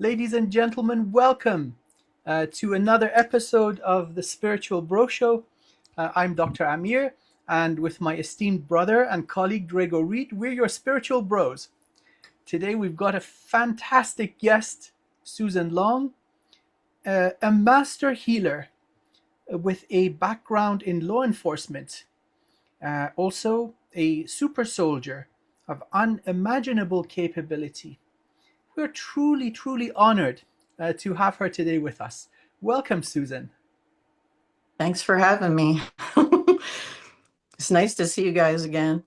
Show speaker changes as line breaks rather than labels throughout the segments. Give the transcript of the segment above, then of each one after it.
Ladies and gentlemen, welcome to another episode of the Spiritual Bro Show. I'm Dr. Amir, and with my esteemed brother and colleague Drago Reid, we're your spiritual bros. Today we've got a fantastic guest, Susan Long, a master healer with a background in law enforcement, also a super soldier of unimaginable capability. We're truly, truly honored to have her today with us. Welcome, Susan.
Thanks for having me. It's nice to see you guys again.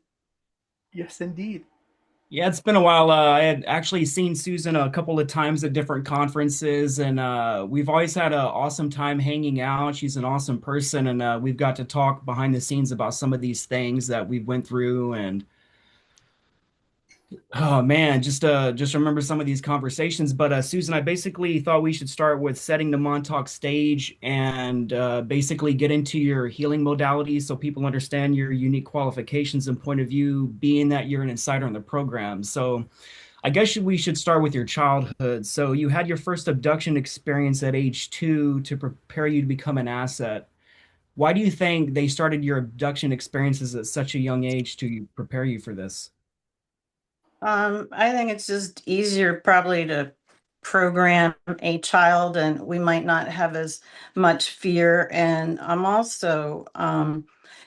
Yes, indeed.
Yeah, it's been a while. I had actually seen Susan a couple of times at different conferences, and we've always had an awesome time hanging out. She's an awesome person, and we've got to talk behind the scenes about some of these things that we've went through. And oh man, just remember some of these conversations. But Susan, I basically thought we should start with setting the Montauk stage and basically get into your healing modalities so people understand your unique qualifications and point of view, being that you're an insider in the program. So I guess we should start with your childhood. So you had your first abduction experience at age 2 to prepare you to become an asset. Why do you think they started your abduction experiences at such a young age to prepare you for this?
I think it's just easier probably to program a child, and we might not have as much fear. And I'm also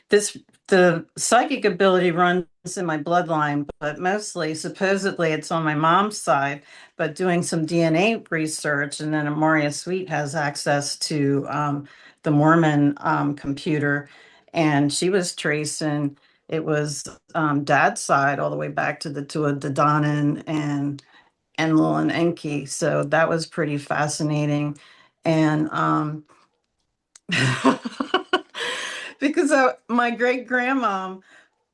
this the psychic ability runs in my bloodline, but mostly supposedly it's on my mom's side. But doing some DNA research, and then Amoria Sweet has access to the Mormon computer, and she was tracing. It was dad's side all the way back to the Tuatha and Enlil and Enki. So that was pretty fascinating. And because my great grandmom,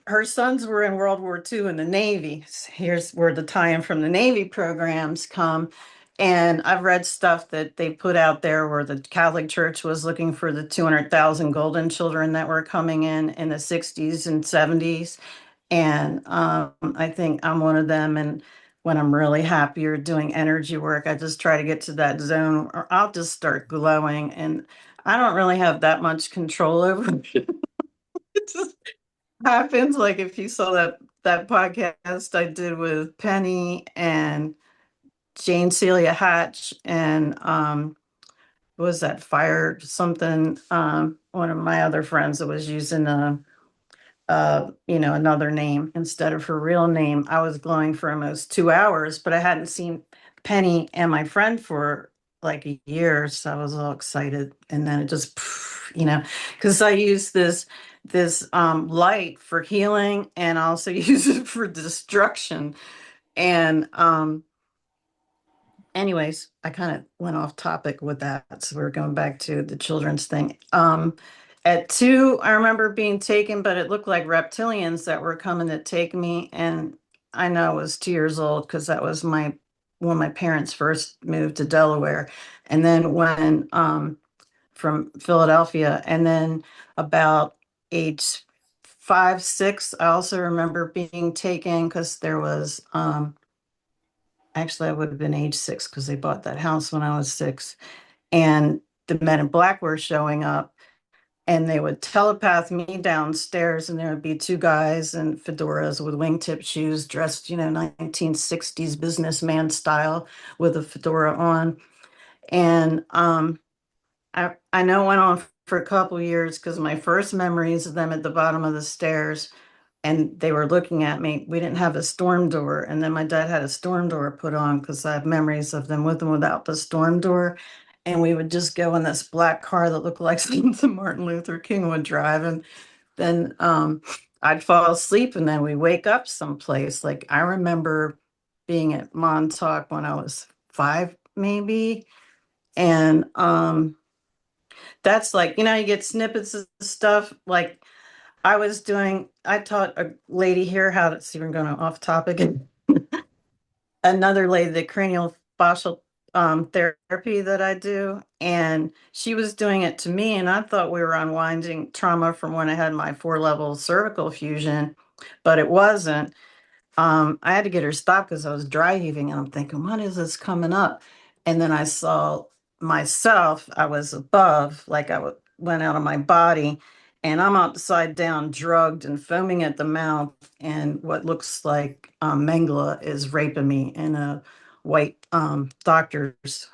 her sons were in World War II in the Navy. Here's where the tie-in from the Navy programs come. And I've read stuff that they put out there where the Catholic Church was looking for the 200,000 golden children that were coming in the 60s and 70s. And I think I'm one of them. And when I'm really happy or doing energy work, I just try to get to that zone or I'll just start glowing. And I don't really have that much control over it. It just happens. Like if you saw that podcast I did with Penny and Jane Celia Hatch and what was that fire something one of my other friends that was using another name instead of her real name. I was glowing for almost 2 hours, but I hadn't seen Penny and my friend for like a year, so I was all excited. And then it just, because I use this light for healing and I also use it for destruction. And anyways, I kind of went off topic with that. So we're going back to the children's thing. At 2, I remember being taken, but it looked like reptilians that were coming to take me. And I know I was 2 years old because that was when my parents first moved to Delaware. And then when from Philadelphia, and then about age 5, 6, I also remember being taken because there was actually I would have been age 6 because they bought that house when I was 6. And the men in black were showing up and they would telepath me downstairs, and there would be 2 guys in fedoras with wingtip shoes dressed 1960s businessman style with a fedora on. And I know it went on for a couple years because my first memories of them at the bottom of the stairs and they were looking at me. We didn't have a storm door, and then my dad had a storm door put on because I have memories of them with and without the storm door. And we would just go in this black car that looked like something Martin Luther King would drive, and then I'd fall asleep, and then we wake up someplace. Like I remember being at Montauk when I was 5, maybe, and that's like you get snippets of stuff like I taught a lady here how to see we're going off topic. Another lady, the cranial fascial therapy that I do, and she was doing it to me, and I thought we were unwinding trauma from when I had my 4-level cervical fusion, but it wasn't. I had to get her stopped because I was dry heaving, and I'm thinking, when is this coming up? And then I saw myself, I was above, like went out of my body, and I'm upside down, drugged and foaming at the mouth. And what looks like Mengele is raping me in a white doctor's.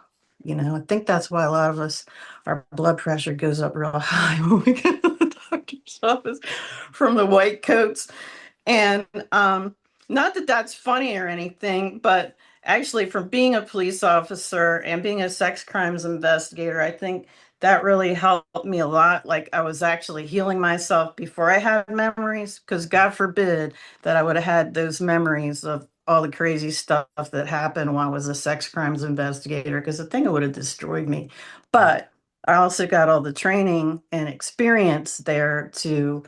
I think that's why a lot of us, our blood pressure goes up real high when we get to the doctor's office from the white coats. And not that that's funny or anything, but actually, from being a police officer and being a sex crimes investigator, I think that really helped me a lot. Like, I was actually healing myself before I had memories, because God forbid that I would have had those memories of all the crazy stuff that happened while I was a sex crimes investigator, because the thing would have destroyed me. But I also got all the training and experience there to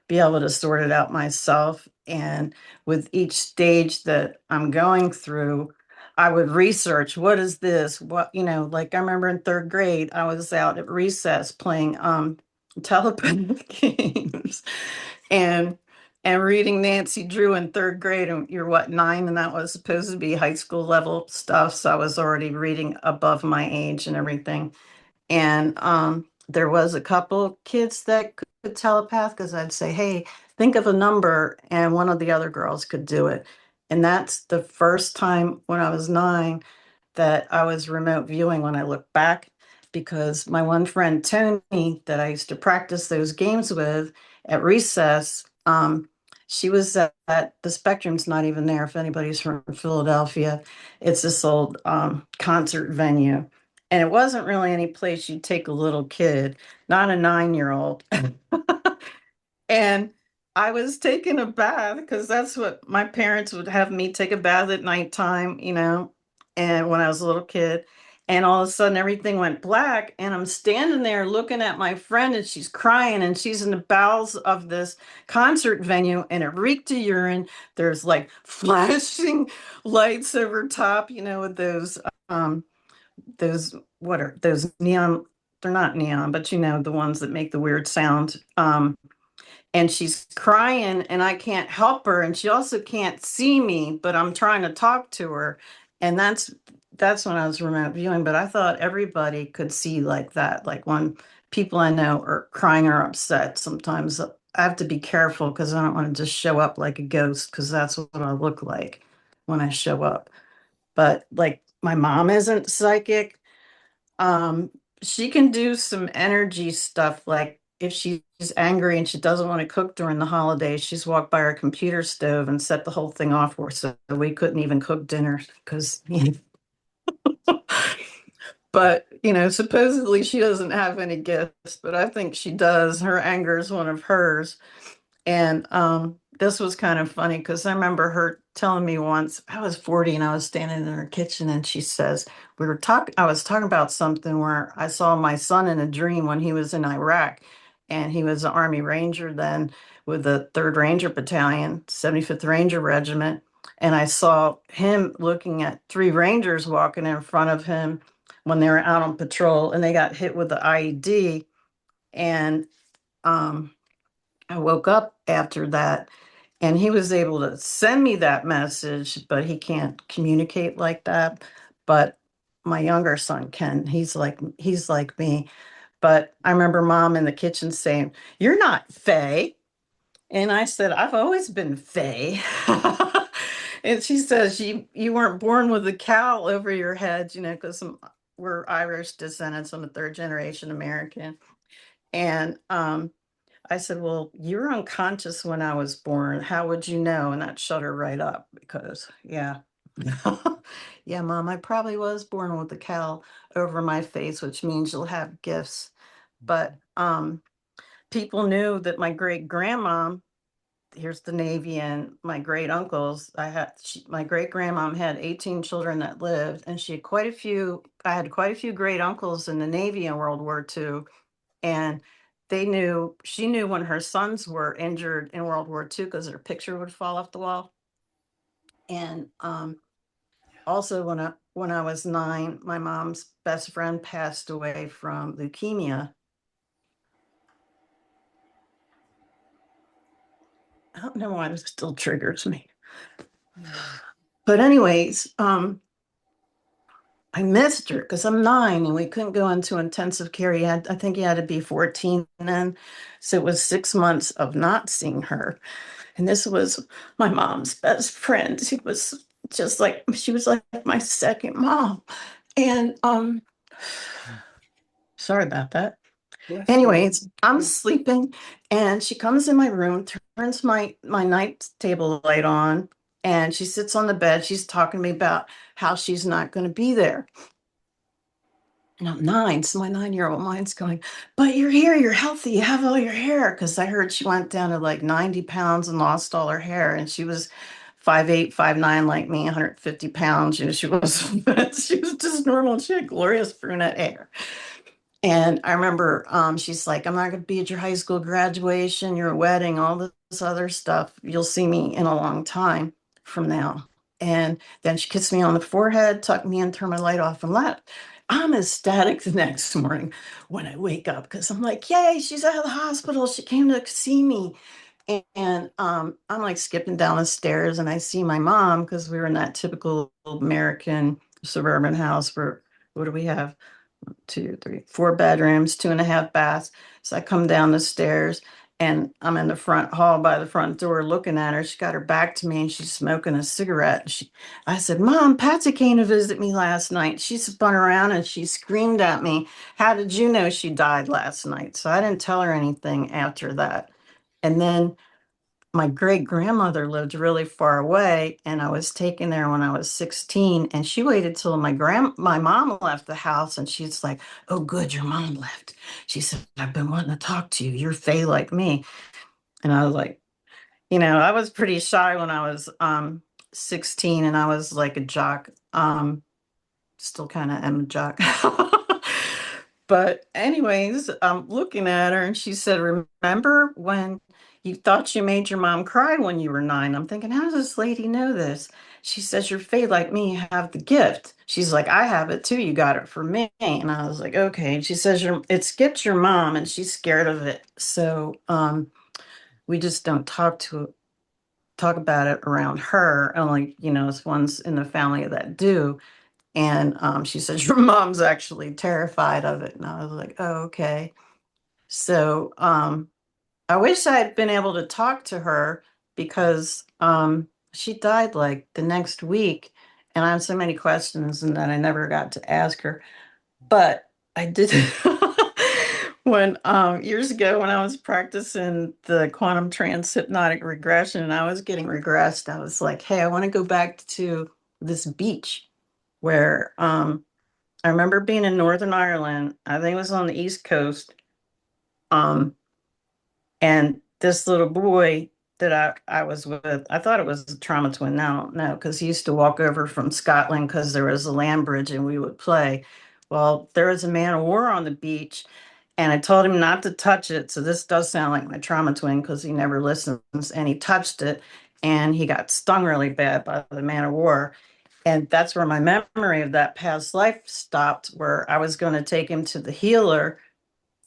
be able to sort it out myself. And with each stage that I'm going through, I would research, what is this? What, like I remember in third grade, I was out at recess playing telepathic games and reading Nancy Drew in third grade. And you're what, 9? And that was supposed to be high school level stuff. So I was already reading above my age and everything. And there was a couple kids that could telepath, because I'd say, hey, think of a number, and one of the other girls could do it. And that's the first time when I was 9 that I was remote viewing when I look back, because my one friend, Tony, that I used to practice those games with at recess, she was at the Spectrum's not even there, if anybody's from Philadelphia. It's this old concert venue. And it wasn't really any place you'd take a little kid, not a 9-year-old. And I was taking a bath, because that's what my parents would have me take a bath at nighttime, and when I was a little kid. And all of a sudden everything went black, and I'm standing there looking at my friend, and she's crying, and she's in the bowels of this concert venue, and it reeked of urine. There's like flashing lights over top, with those, what are those neon? They're not neon, but the ones that make the weird sound. And she's crying, and I can't help her, and she also can't see me, but I'm trying to talk to her. And that's when I was remote viewing. But I thought everybody could see like that. Like, when people I know are crying or upset, sometimes I have to be careful, because I don't want to just show up like a ghost, because that's what I look like when I show up. But like, my mom isn't psychic. um, she can do some energy stuff, like if she's angry and she doesn't want to cook during the holidays, she's walked by our computer stove and set the whole thing off for us, so we couldn't even cook dinner, because but supposedly she doesn't have any gifts, but I think she does. Her anger is one of hers. And this was kind of funny, because I remember her telling me once, I was 40 and I was standing in her kitchen, and she says, I was talking about something where I saw my son in a dream when he was in Iraq, and he was an Army Ranger then, with the 3rd Ranger Battalion, 75th Ranger Regiment. And I saw him looking at 3 Rangers walking in front of him when they were out on patrol, and they got hit with the IED. And um, I woke up after that, and he was able to send me that message, but he can't communicate like that. But my younger son can. He's like me. But I remember Mom in the kitchen saying, "You're not Faye." And I said, "I've always been Faye." And she says, you weren't born with a cowl over your head, because we're Irish descendants. I'm a 3rd-generation American. And I said, "Well, you were unconscious when I was born. How would you know?" And that shut her right up, because, yeah. Yeah, Mom, I probably was born with a cowl over my face, which means you'll have gifts. But people knew that my great grandmom, here's the Navy, and my great uncles, my great grandmom had 18 children that lived, and I had quite a few great uncles in the Navy in World War II. And she knew when her sons were injured in World War II, because their picture would fall off the wall. And also, when I was 9, my mom's best friend passed away from leukemia. I don't know why this still triggers me. But anyways, I missed her because I'm 9 and we couldn't go into intensive care. I think he had to be 14 then. So it was 6 months of not seeing her. And this was my mom's best friend. She was like my second mom. And sorry about that.
Bless you.
Anyways, I'm sleeping and she comes in my room, turns my night table light on, and she sits on the bed. She's talking to me about how she's not going to be there. And I'm 9, so my 9-year-old mind's going, but you're here, you're healthy, you have all your hair. Because I heard she went down to like 90 pounds and lost all her hair. And she was 5'8", 5'9", like me, 150 pounds. You know, she was she was just normal. She had glorious brunette hair. And I remember she's like, I'm not going to be at your high school graduation, your wedding, all this other stuff. You'll see me in a long time from now. And then she kissed me on the forehead, tucked me in, turned my light off, and left. I'm ecstatic the next morning when I wake up because I'm like, yay, she's out of the hospital. She came to see me. And I'm like skipping down the stairs and I see my mom because we were in that typical American suburban house where, what do we have? 2, 3, 4 bedrooms, 2.5 baths. So I come down the stairs and I'm in the front hall by the front door looking at her. She got her back to me and she's smoking a cigarette. I said, Mom, Patsy came to visit me last night. She spun around and she screamed at me, how did you know she died last night? So I didn't tell her anything after that. And then my great grandmother lived really far away, and I was taken there when I was 16. And she waited till my mom left the house, and she's like, "Oh, good, your mom left." She said, "I've been wanting to talk to you. You're Fey like me." And I was like, I was pretty shy when I was 16, and I was like a jock. Still kind of am a jock. But anyways, I'm looking at her and she said, remember when you thought you made your mom cry when you were 9? I'm thinking, how does this lady know this? She says, you're Faye like me, you have the gift. She's like, I have it too. You got it for me. And I was like, okay. And she says, it skipped your mom and she's scared of it. So we just don't talk about it around her. Only, it's ones in the family that do. And she says, your mom's actually terrified of it. And I was like, oh, okay. So I wish I had been able to talk to her because she died like the next week. And I had so many questions and then I never got to ask her. But I did when years ago when I was practicing the quantum trance hypnotic regression and I was getting regressed, I was like, hey, I want to go back to this beach where I remember being in Northern Ireland. I think it was on the East Coast. Um, and this little boy that I was with, I thought it was a trauma twin. Now, no, because he used to walk over from Scotland because there was a land bridge and we would play. Well, there was a man of war on the beach, and I told him not to touch it. So this does sound like my trauma twin because he never listens. And he touched it, and he got stung really bad by the man of war. And that's where my memory of that past life stopped, where I was going to take him to the healer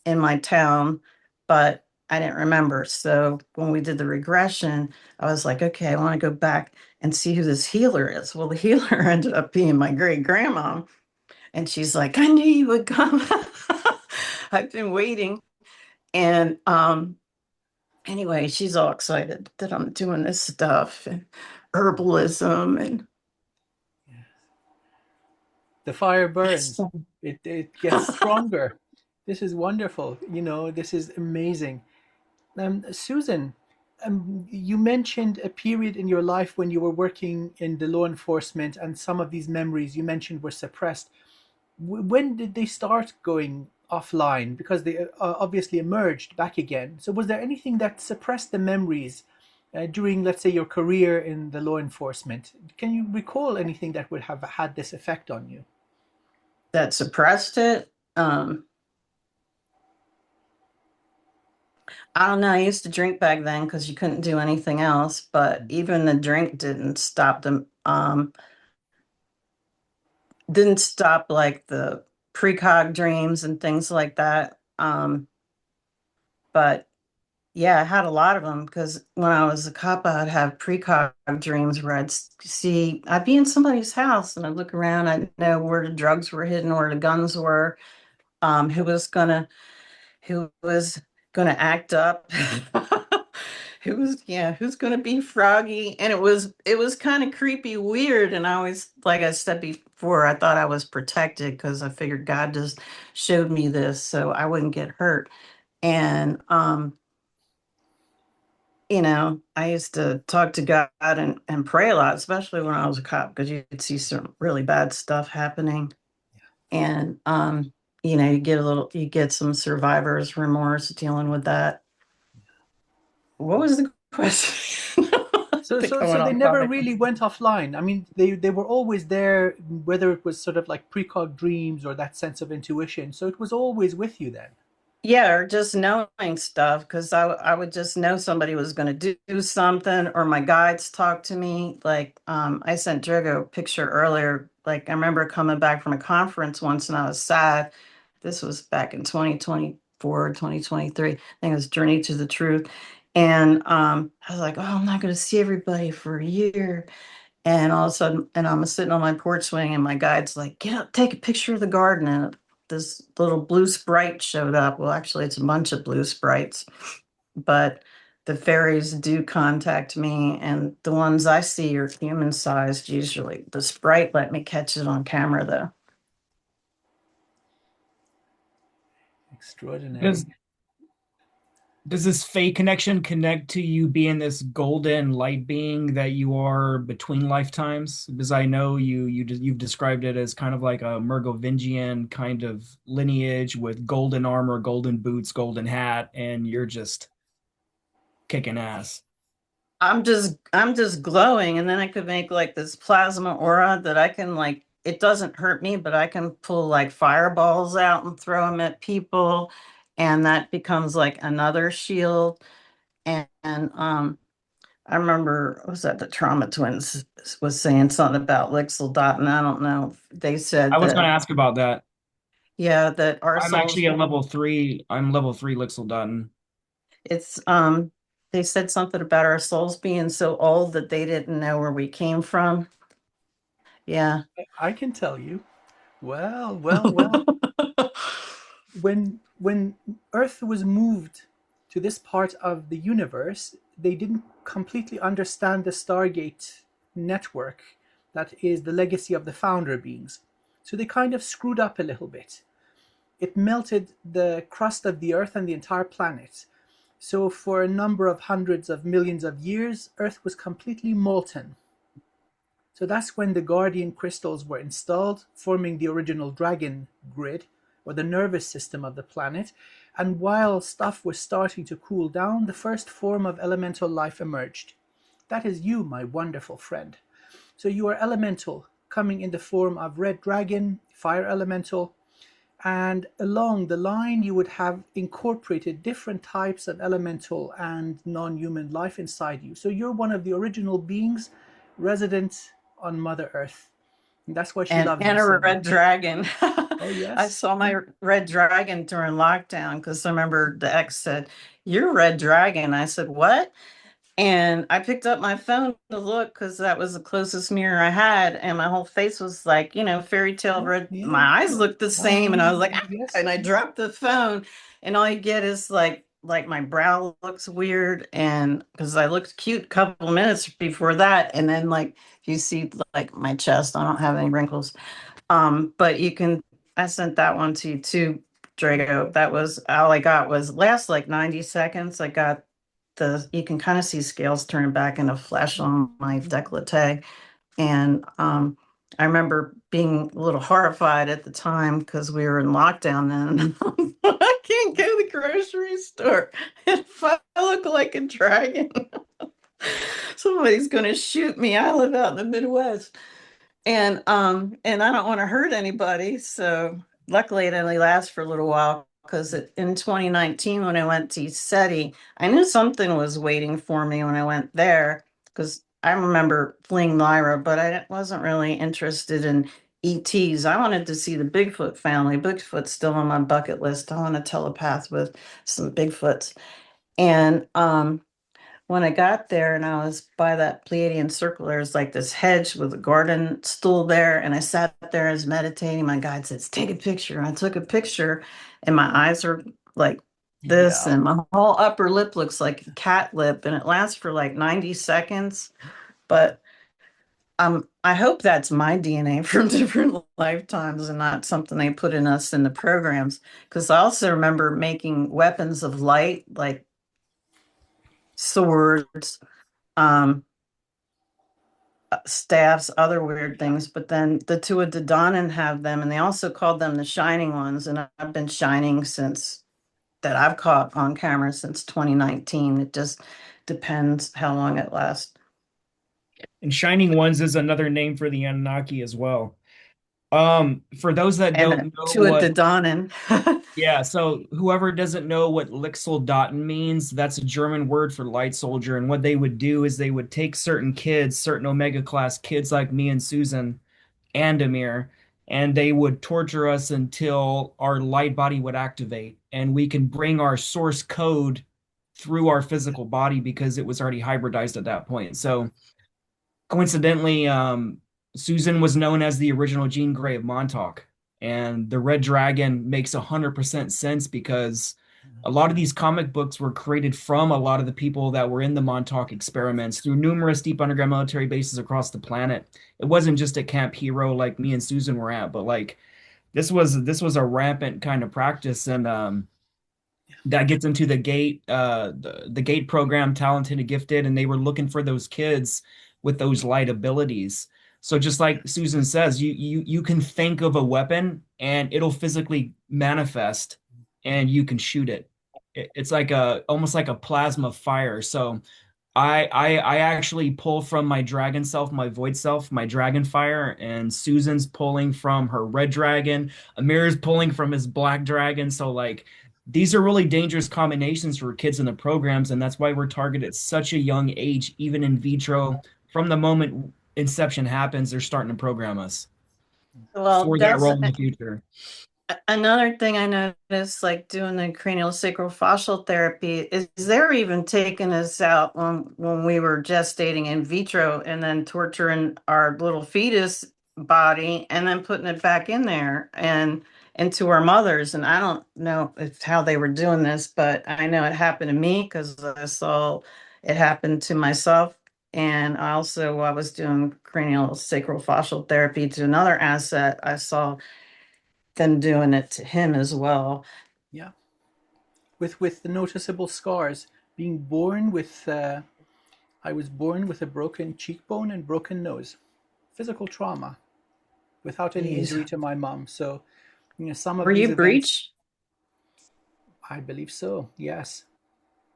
in my town, but I didn't remember. So when we did the regression, I was like, okay, I want to go back and see who this healer is. Well, the healer ended up being my great grandma. And she's like, I knew you would come. I've been waiting. And anyway, she's all excited that I'm doing this stuff and herbalism and
The fire burns.
so
It gets stronger. This is wonderful. This is amazing. Susan, you mentioned a period in your life when you were working in the law enforcement, and some of these memories you mentioned were suppressed. When did they start going offline? Because they obviously emerged back again. So, was there anything that suppressed the memories during, let's say, your career in the law enforcement? Can you recall anything that would have had this effect on you?
that suppressed it. I don't know. I used to drink back then because you couldn't do anything else, but even the drink didn't stop like the precog dreams and things like that. But Yeah, I had a lot of them because when I was a cop, I'd have precog dreams where I'd be in somebody's house and I'd look around, I'd know where the drugs were hidden, where the guns were, um, who was gonna, who was gonna act up, who's gonna be froggy. And it was kind of creepy, weird. And I always, like I said before, I thought I was protected because I figured God just showed me this so I wouldn't get hurt. And I used to talk to God and pray a lot, especially when I was a cop, because you could see some really bad stuff happening. And you get some survivor's remorse dealing with that. What was the question? I
So,
think
so,
I
so
went
they
off
never
topic.
really went offline. I mean, they were always there, whether it was sort of like precog dreams or that sense of intuition. So it was always with you then.
Yeah, or just knowing stuff because I would just know somebody was going to do something, or my guides talk to me. Like I sent Drago a picture earlier. Like I remember coming back from a conference once and I was sad. This was back in 2024, 2023. I think it was Journey to the Truth. And I was like, oh, I'm not going to see everybody for a year. And all of a sudden, and I'm sitting on my porch swing, and my guide's like, "Get up, take a picture of the garden." And this little blue sprite showed up. Well, actually, it's a bunch of blue sprites, but the fairies do contact me, and the ones I see are human sized usually. The sprite let me catch it on camera, though.
Extraordinary.
Does does this fate connection connect to you being this golden light being that you are between lifetimes? Because I know you've described it as kind of like a Mergovingian kind of lineage with golden armor, golden boots, golden hat, and you're just kicking ass.
I'm just glowing, and then I could make like this plasma aura that I can like. It doesn't hurt me, but I can pull like fireballs out and throw them at people, and that becomes like another shield. And I remember, what was that, the trauma twins was saying something about Lichtsoldaten. I don't know. They said
I was going
that,
to ask about that.
yeah, that our
I'm
souls,
actually a level three. I'm level three Lichtsoldaten.
it's they said something about our souls being so old that they didn't know where we came from. Yeah.
I can tell you. Well, well, well. When Earth was moved to this part of the universe, they didn't completely understand the Stargate network that is the legacy of the founder beings. So they kind of screwed up a little bit. It melted the crust of the Earth and the entire planet. So for a number of hundreds of millions of years, Earth was completely molten. So that's when the Guardian crystals were installed, forming the original dragon grid, or the nervous system of the planet. And while stuff was starting to cool down, the first form of elemental life emerged. That is you, my wonderful friend. So you are elemental, coming in the form of red dragon, fire elemental, and along the line you would have incorporated different types of elemental and non-human life inside you. So you're one of the original beings resident on Mother Earth, and that's why she loves you
And a
so
red
much.
dragon.
Oh
I
yes.
saw my red dragon during lockdown because I remember the ex said, "You're a red dragon." I said, "What?" And I picked up my phone to look because that was the closest mirror I had, and my whole face was like, fairy tale
Yeah,
red.
yeah.
My eyes looked the same, and I was like,
Yes.
and I dropped the phone, and all you get is like my brow looks weird, and because I looked cute a couple minutes before that, and then like if you see like my chest, I don't have any wrinkles. But you can, I sent that one to you too, Drago. That was all I got was last like 90 seconds. I got you can kind of see scales turning back into flesh on my décolleté. And I remember being a little horrified at the time because we were in lockdown then. I can't go to the grocery store if I look like a dragon. Somebody's going to shoot me. I live out in the Midwest. And I don't want to hurt anybody. So luckily it only lasts for a little while because in 2019 when I went to SETI, I knew something was waiting for me when I went there because I remember fleeing Lyra, but I wasn't really interested in ETs. I wanted to see the Bigfoot family. Bigfoot's still on my bucket list. I want to telepath with some Bigfoots. And when I got there and I was by that Pleiadian circle, there was like this hedge with a garden stool there. And I sat there, I was meditating. My guide says, take a picture. And I took a picture, and my eyes are like this,
Yeah.
and my whole upper lip looks like a cat lip, and it lasts for like 90 seconds. But I hope that's my DNA from different lifetimes and not something they put in us in the programs. Because I also remember making weapons of light, like swords, um, staffs, other weird
Yeah.
things. But then the two of Dadonin have them, and they also called them the Shining Ones. And I've been shining since that I've caught on camera since 2019. It just depends how long it lasts.
And Shining Ones is another name for the Anunnaki as well. For those that
And
don't know
two of
what,
Dadonin.
yeah, so whoever doesn't know what Lichtsoldaten means, that's a German word for light soldier. And what they would do is they would take certain kids, certain Omega class kids like me and Susan and Amir, and they would torture us until our light body would activate and we can bring our source code through our physical body because it was already hybridized at that point. So coincidentally, Susan was known as the original Jean Grey of Montauk, and the Red Dragon makes 100% sense because a lot of these comic books were created from a lot of the people that were in the Montauk experiments through numerous deep underground military bases across the planet. It wasn't just a Camp Hero like me and Susan were at, but like this was a rampant kind of practice, and that gets into the the gate program, talented and gifted, and they were looking for those kids with those light abilities. So just like Susan says, you can think of a weapon and it'll physically manifest and you can shoot it. It's like a almost like a plasma fire. So I actually pull from my dragon self, my void self, my dragon fire, and Susan's pulling from her red dragon. Amir's pulling from his black dragon. So like these are really dangerous combinations for kids in the programs, and that's why we're targeted at such a young age, even in vitro. From the moment inception happens, they're starting to program us
Well,
for that
that's
role in the future.
another thing I noticed, like doing the cranial sacral fascial therapy, is they're even taking us out when we were gestating in vitro and then torturing our little fetus body and then putting it back in there and into our mothers. And I don't know if how they were doing this, but I know it happened to me because I saw it happen to myself. And I was doing cranial sacral fascial therapy to another asset. I saw them doing it to him as well.
Yeah. With the noticeable scars, being born with I was born with a broken cheekbone and broken nose, physical trauma, without any
Jeez.
injury to my mom. So, some of
Were
these
you
events,
breech?
I believe so. Yes.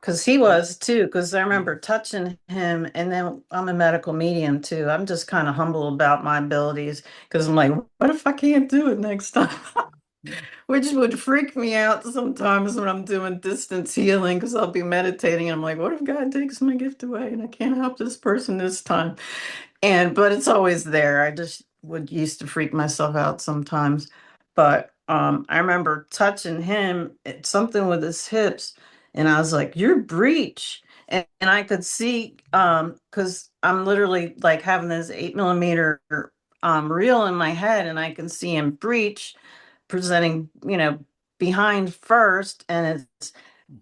Because he
Yeah.
was too. Because I
Yeah.
remember touching him, and then I'm a medical medium too. I'm just kind of humble about my abilities because I'm like, what if I can't do it next time?
Yeah.
Which would freak me out sometimes when I'm doing distance healing because I'll be meditating. And I'm like, what if God takes my gift away and I can't help this person this time? But it's always there. I just would used to freak myself out sometimes. But I remember touching him, something with his hips, and I was like, "You're breech." And I could see because I'm literally like having this 8 millimeter reel in my head, and I can see him breech presenting, behind first, and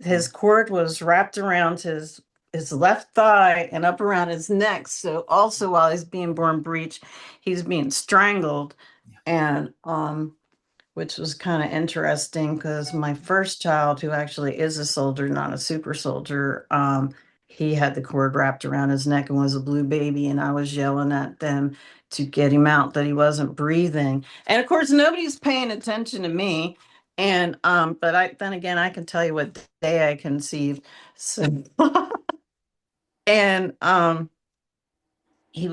his
Mhm.
cord was wrapped around his left thigh and up around his neck. So also while he's being born breech, he's being strangled, and which was kind of interesting because my first child, who actually is a soldier, not a super soldier, he had the cord wrapped around his neck and was a blue baby, and I was yelling at them to get him out that he wasn't breathing. And of course, nobody's paying attention to me. And but I then again, I can tell you what day I conceived. So and he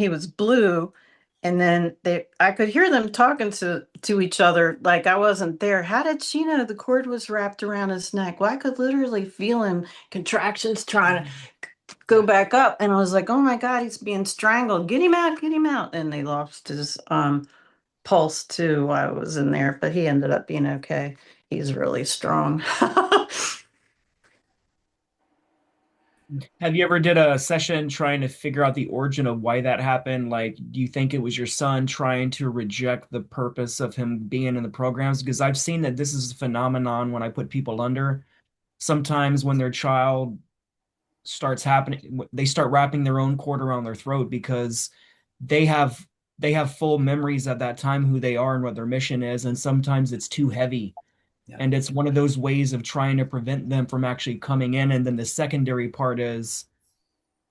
was blue, and then I could hear them talking to each other like I wasn't there. How did she know the cord was wrapped around his neck? Well, I could literally feel him contractions trying to go
Yeah.
back up, and I was like, oh my God, he's being strangled, get him out. And they lost his pulse too while I was in there, but he ended up being okay. He's really strong.
Have you ever did a session trying to figure out the origin of why that happened? Like, do you think it was your son trying to reject the purpose of him being in the programs? Because I've seen that this is a phenomenon when I put people under. Sometimes when their child starts happening, they start wrapping their own cord around their throat because they have they have full memories at that time who they are and what their mission is, and sometimes it's too heavy.
Yeah.
And it's one of those ways of trying to prevent them from actually coming in. And then the secondary part is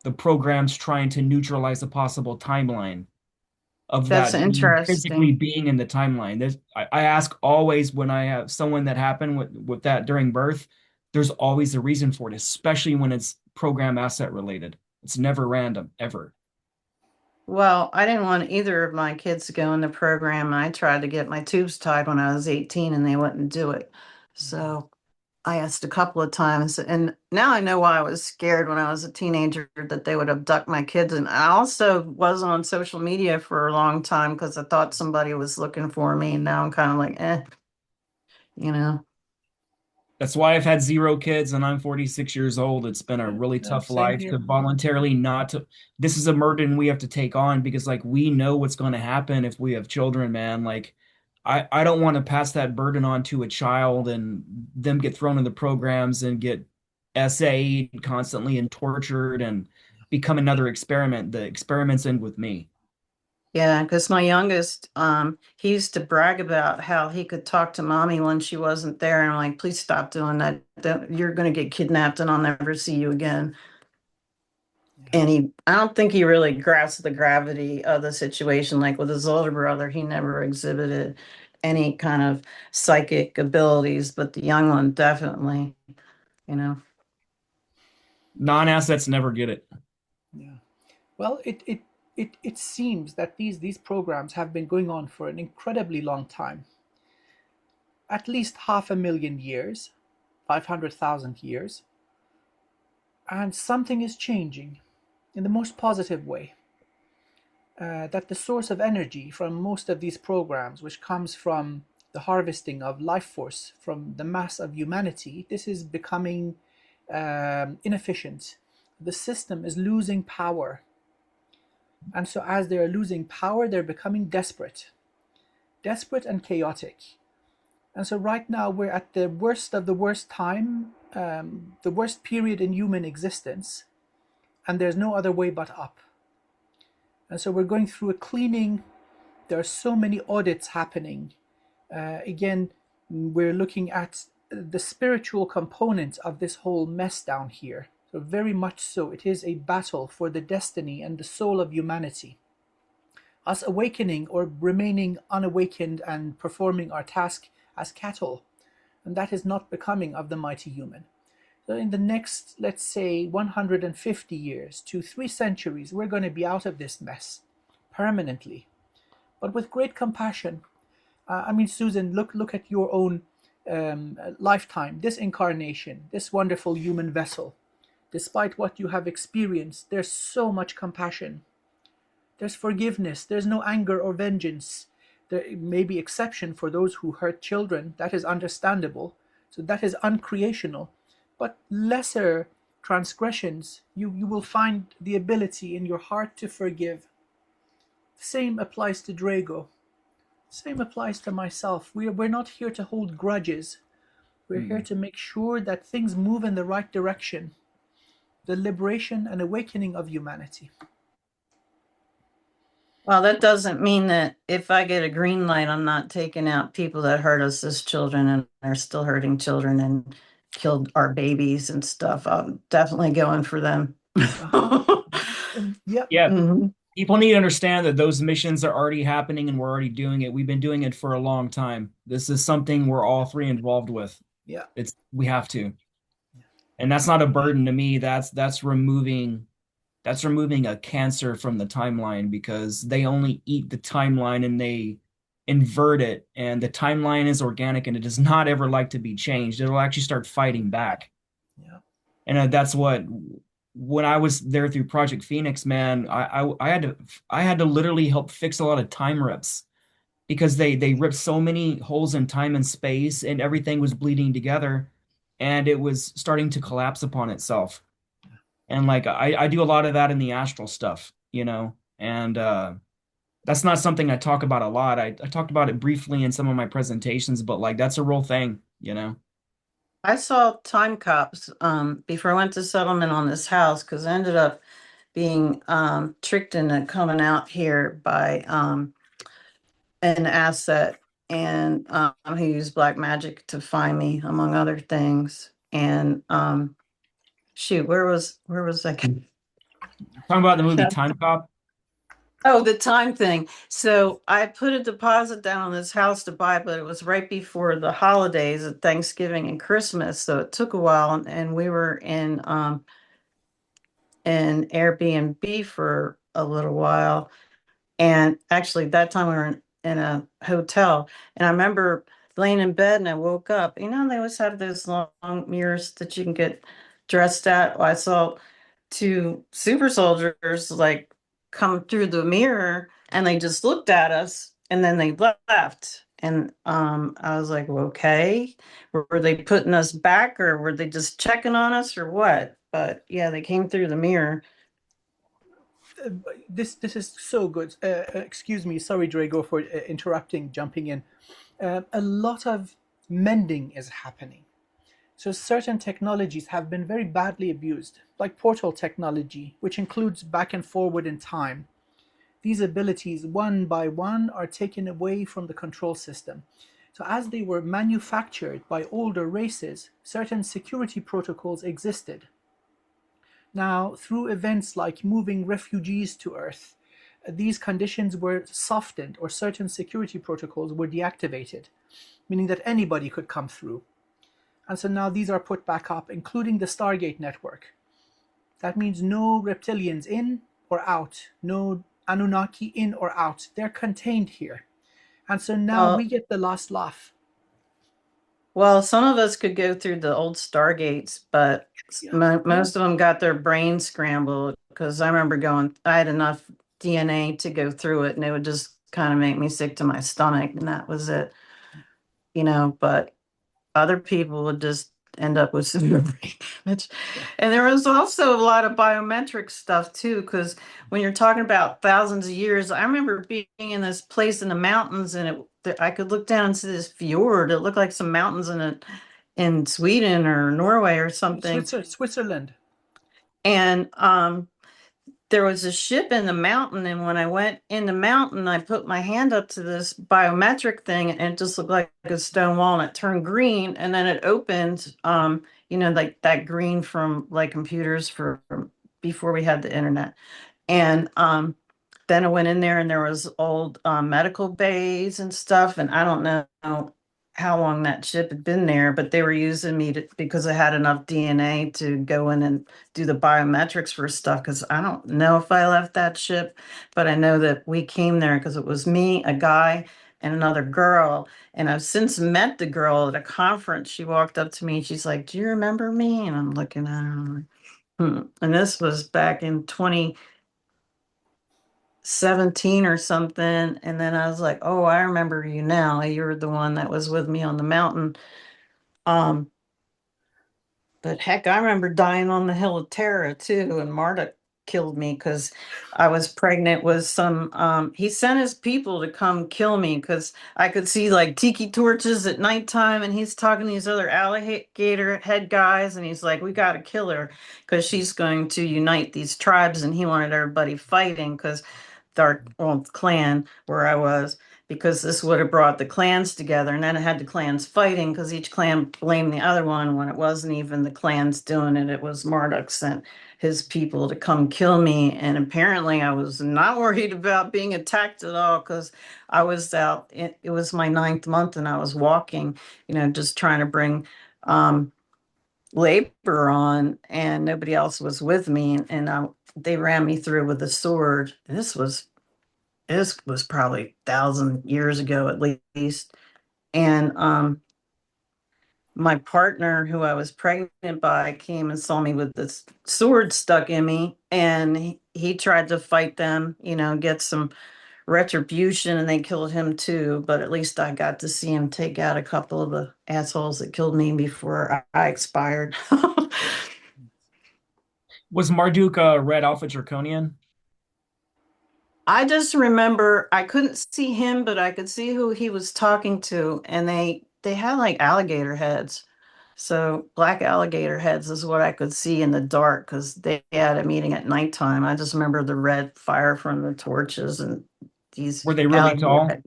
the program's trying to neutralize a possible timeline of
That's
that physically
interesting.
being in the timeline. I ask always when I have someone that happened with that during birth, there's always a reason for it, especially when it's program asset related. It's never random, ever.
Well, I didn't want either of my kids to go in the program. I tried to get my tubes tied when I was 18 and they wouldn't do it. So I asked a couple of times, and now I know why I was scared when I was a teenager that they would abduct my kids. And I also was on social media for a long time because I thought somebody was looking for me. And now I'm kind of like, you know.
That's why I've had zero kids and I'm 46 years old. It's been a really tough
Same
life to
here.
voluntarily not to. This is a burden we have to take on because, like, we know what's going to happen if we have children, man. Like, I don't want to pass that burden on to a child and them get thrown in the programs and get SA'd constantly and tortured and become another experiment. The experiments end with me.
Yeah, because my youngest, he used to brag about how he could talk to mommy when she wasn't there. And I'm like, please stop doing that. You're going to get kidnapped and I'll never see you again.
Yeah.
And I don't think he really grasped the gravity of the situation. Like with his older brother, he never exhibited any kind of psychic abilities, but the young one definitely, you know.
Non-assets never get it.
Yeah. Well, it seems that these programs have been going on for an incredibly long time, at least 500,000 years, 500,000 years, and something is changing in the most positive way. That the source of energy from most of these programs, which comes from the harvesting of life force from the mass of humanity, this is becoming inefficient. The system is losing power. And so, as they're losing power, they're becoming desperate and chaotic. And so, right now, we're at the worst of the worst time, the worst period in human existence, and there's no other way but up. And so, we're going through a cleaning. There are so many audits happening. Again, we're looking at the spiritual component of this whole mess down here. So, very much so, it is a battle for the destiny and the soul of humanity. Us awakening or remaining unawakened and performing our task as cattle, and that is not becoming of the mighty human. So, in the next, let's say, 150 years to 3 centuries, we're going to be out of this mess permanently, but with great compassion. I mean, Susan, look at your own lifetime, this incarnation, this wonderful human vessel. Despite what you have experienced, there's so much compassion. There's forgiveness. There's no anger or vengeance. There may be exception for those who hurt children. That is understandable. So that is uncreational. But lesser transgressions, you will find the ability in your heart to forgive. The same applies to Drago. Same applies to myself. We're not here to hold grudges. We're here
Hmm.
to make sure that things move in the right direction. The liberation and awakening of humanity.
Well, that doesn't mean that if I get a green light, I'm not taking out people that hurt us as children and are still hurting children and killed our babies and stuff. I'm definitely going for them.
Uh-huh. Yep.
Yeah,
Mhm.
people need to understand that those missions are already happening and we're already doing it. We've been doing it for a long time. This is something we're all three involved with.
Yeah.
We have to. And that's not a burden to me. That's removing a cancer from the timeline because they only eat the timeline and they invert it. And the timeline is organic and it does not ever like to be changed. It'll actually start fighting back.
Yeah.
And that's what when I was there through Project Phoenix, man, I had to literally help fix a lot of time rips because they ripped so many holes in time and space and everything was bleeding together and it was starting to collapse upon itself. And like I do a lot of that in the astral stuff, and that's not something I talk about a lot. I talked about it briefly in some of my presentations, but like that's a real thing.
I saw time cops before I went to settlement on this house because I ended up being tricked into coming out here by an asset, and he used black magic to find me, among other things. And shoot, where was I?
Talking about the movie Time Cop.
Oh, the time thing. So I put a deposit down on this house to buy, but it was right before the holidays of Thanksgiving and Christmas. So it took a while, and we were in an Airbnb for a little while. And actually, that time we were in a hotel. And I remember laying in bed and I woke up. You know, they always have those long mirrors that you can get dressed at. Well, I saw two super soldiers like come through the mirror and they just looked at us and then they left. And I was like, well, okay, were they putting us back or were they just checking on us or what? But yeah, they came through the mirror.
This is so good. Excuse me, sorry, Drago, for interrupting, jumping in. A lot of mending is happening. So certain technologies have been very badly abused, like portal technology, which includes back and forward in time. These abilities, one by one, are taken away from the control system. So as they were manufactured by older races, certain security protocols existed. Now, through events like moving refugees to Earth, these conditions were softened or certain security protocols were deactivated, meaning that anybody could come through. And so now these are put back up, including the Stargate network. That means no reptilians in or out, no Anunnaki in or out. They're contained here. And so now we
Well,
get the last laugh.
Well, some of us could go through the old Stargates, but
Yeah, yeah.
most of them got their brain scrambled because I remember I had enough DNA to go through it and it would just kind of make me sick to my stomach and that was it, but other people would just end up with severe brain damage.
Yeah.
And there was also a lot of biometric stuff too, because when you're talking about thousands of years, I remember being in this place in the mountains and I could look down and see this fjord. It looked like some mountains in Sweden or Norway or something.
Switzerland.
And there was a ship in the mountain, and when I went in the mountain, I put my hand up to this biometric thing, and it just looked like a stone wall, and it turned green, and then it opened, like that green from like computers from before we had the internet. And then I went in there, and there was old medical bays and stuff, and I don't know how long that ship had been there, but they were using me because I had enough DNA to go in and do the biometrics for stuff. Because I don't know if I left that ship, but I know that we came there because it was me, a guy, and another girl. And I've since met the girl at a conference. She walked up to me and she's like, "Do you remember me?" And I'm looking at her. And I'm like, hmm. And this was back in 2017 or something. And then I was like, "Oh, I remember you now. You're the one that was with me on the mountain." Um, but heck, I remember dying on the Hill of Terror too, and Marta killed me because I was pregnant with some. He sent his people to come kill me because I could see like tiki torches at nighttime, and he's talking to these other alligator head guys, and he's like, "We got to kill her because she's going to unite these tribes," and he wanted everybody fighting because our clan where I was, because this would have brought the clans together. And then it had the clans fighting because each clan blamed the other one when it wasn't even the clans doing it. It was Marduk sent his people to come kill me. And apparently I was not worried about being attacked at all because I was out. It was my 9th month and I was walking, just trying to bring labor on, and nobody else was with me. And they ran me through with a sword. This was probably 1,000 years ago at least. And my partner, who I was pregnant by, came and saw me with this sword stuck in me, and he tried to fight them, get some retribution, and they killed him too. But at least I got to see him take out a couple of the assholes that killed me before I expired.
Was Marduk a red alpha draconian?
I just remember I couldn't see him, but I could see who he was talking to, and they had like alligator heads. So black alligator heads is what I could see in the dark because they had a meeting at nighttime. I just remember the red fire from the torches and these
Were they really
alligator
tall?
heads.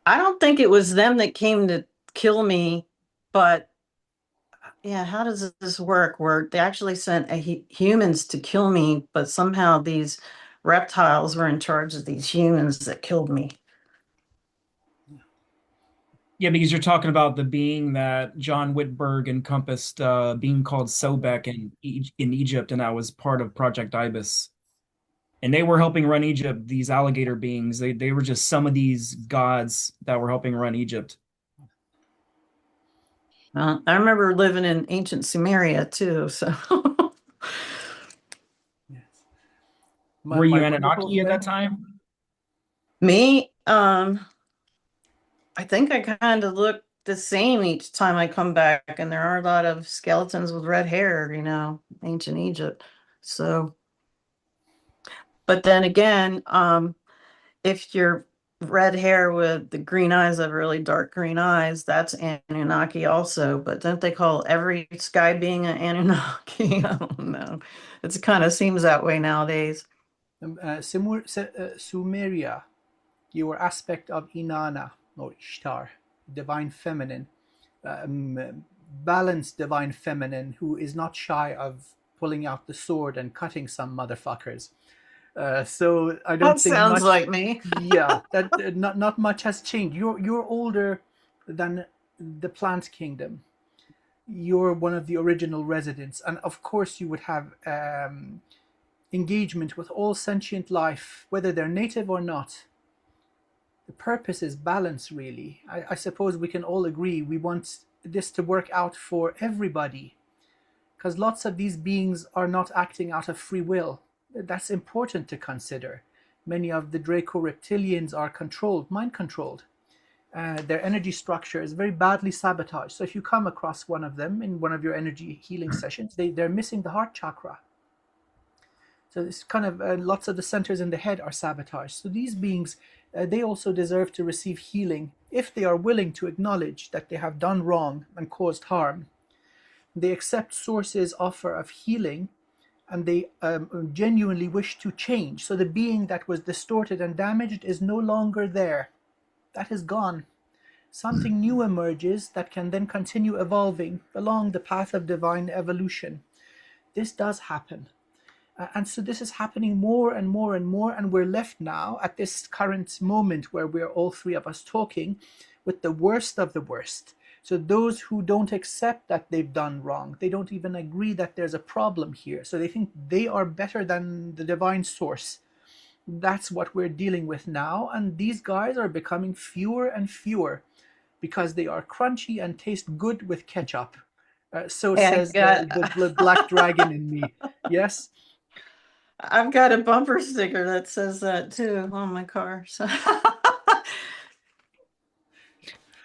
I don't think it was them that came to kill me, but yeah, how does this work? Where they actually sent humans to kill me, but somehow these reptiles were in charge of these humans that killed me.
Yeah, because you're talking about the being that John Whitberg encompassed, being called Sobek in Egypt, and that was part of Project Ibis. And they were helping run Egypt, these alligator beings. They were just some of these gods that were helping run Egypt.
I remember living in ancient Sumeria too, so
Yes.
Were
My
you
wonderful
Anunnaki at that
friend.
time?
me, I think I kind of look the same each time I come back, and there are a lot of skeletons with red hair, ancient Egypt. So, but then again, if you're red hair with the green eyes, have really dark green eyes, that's Anunnaki also. But don't they call every sky being an Anunnaki? I don't know. It kind of seems that way nowadays.
Sumeria, your aspect of Inanna or Ishtar, divine feminine, balanced divine feminine who is not shy of pulling out the sword and cutting some motherfuckers. So I
That
don't think
sounds
much.
like me.
Yeah, that not much has changed. You're older than the plant kingdom. You're one of the original residents, and of course you would have engagement with all sentient life, whether they're native or not. The purpose is balance, really. I suppose we can all agree we want this to work out for everybody, because lots of these beings are not acting out of free will. That's important to consider. Many of the Draco reptilians are controlled, mind controlled. Their energy structure is very badly sabotaged. So if you come across one of them in one of your energy healing sessions, they're missing the heart chakra. So it's kind of lots of the centers in the head are sabotaged. So these beings, they also deserve to receive healing if they are willing to acknowledge that they have done wrong and caused harm. They accept Source's offer of healing and they genuinely wish to change. So the being that was distorted and damaged is no longer there. That is gone. Something new emerges that can then continue evolving along the path of divine evolution. This does happen. And so this is happening more and more and more, and we're left now at this current moment where we're all three of us talking with the worst of the worst. So those who don't accept that they've done wrong, they don't even agree that there's a problem here. So they think they are better than the divine source. That's what we're dealing with now, and these guys are becoming fewer and fewer because they are crunchy and taste good with ketchup. So
Hey,
says the black dragon in me. Yes.
I've got a bumper sticker that says that too on my car. So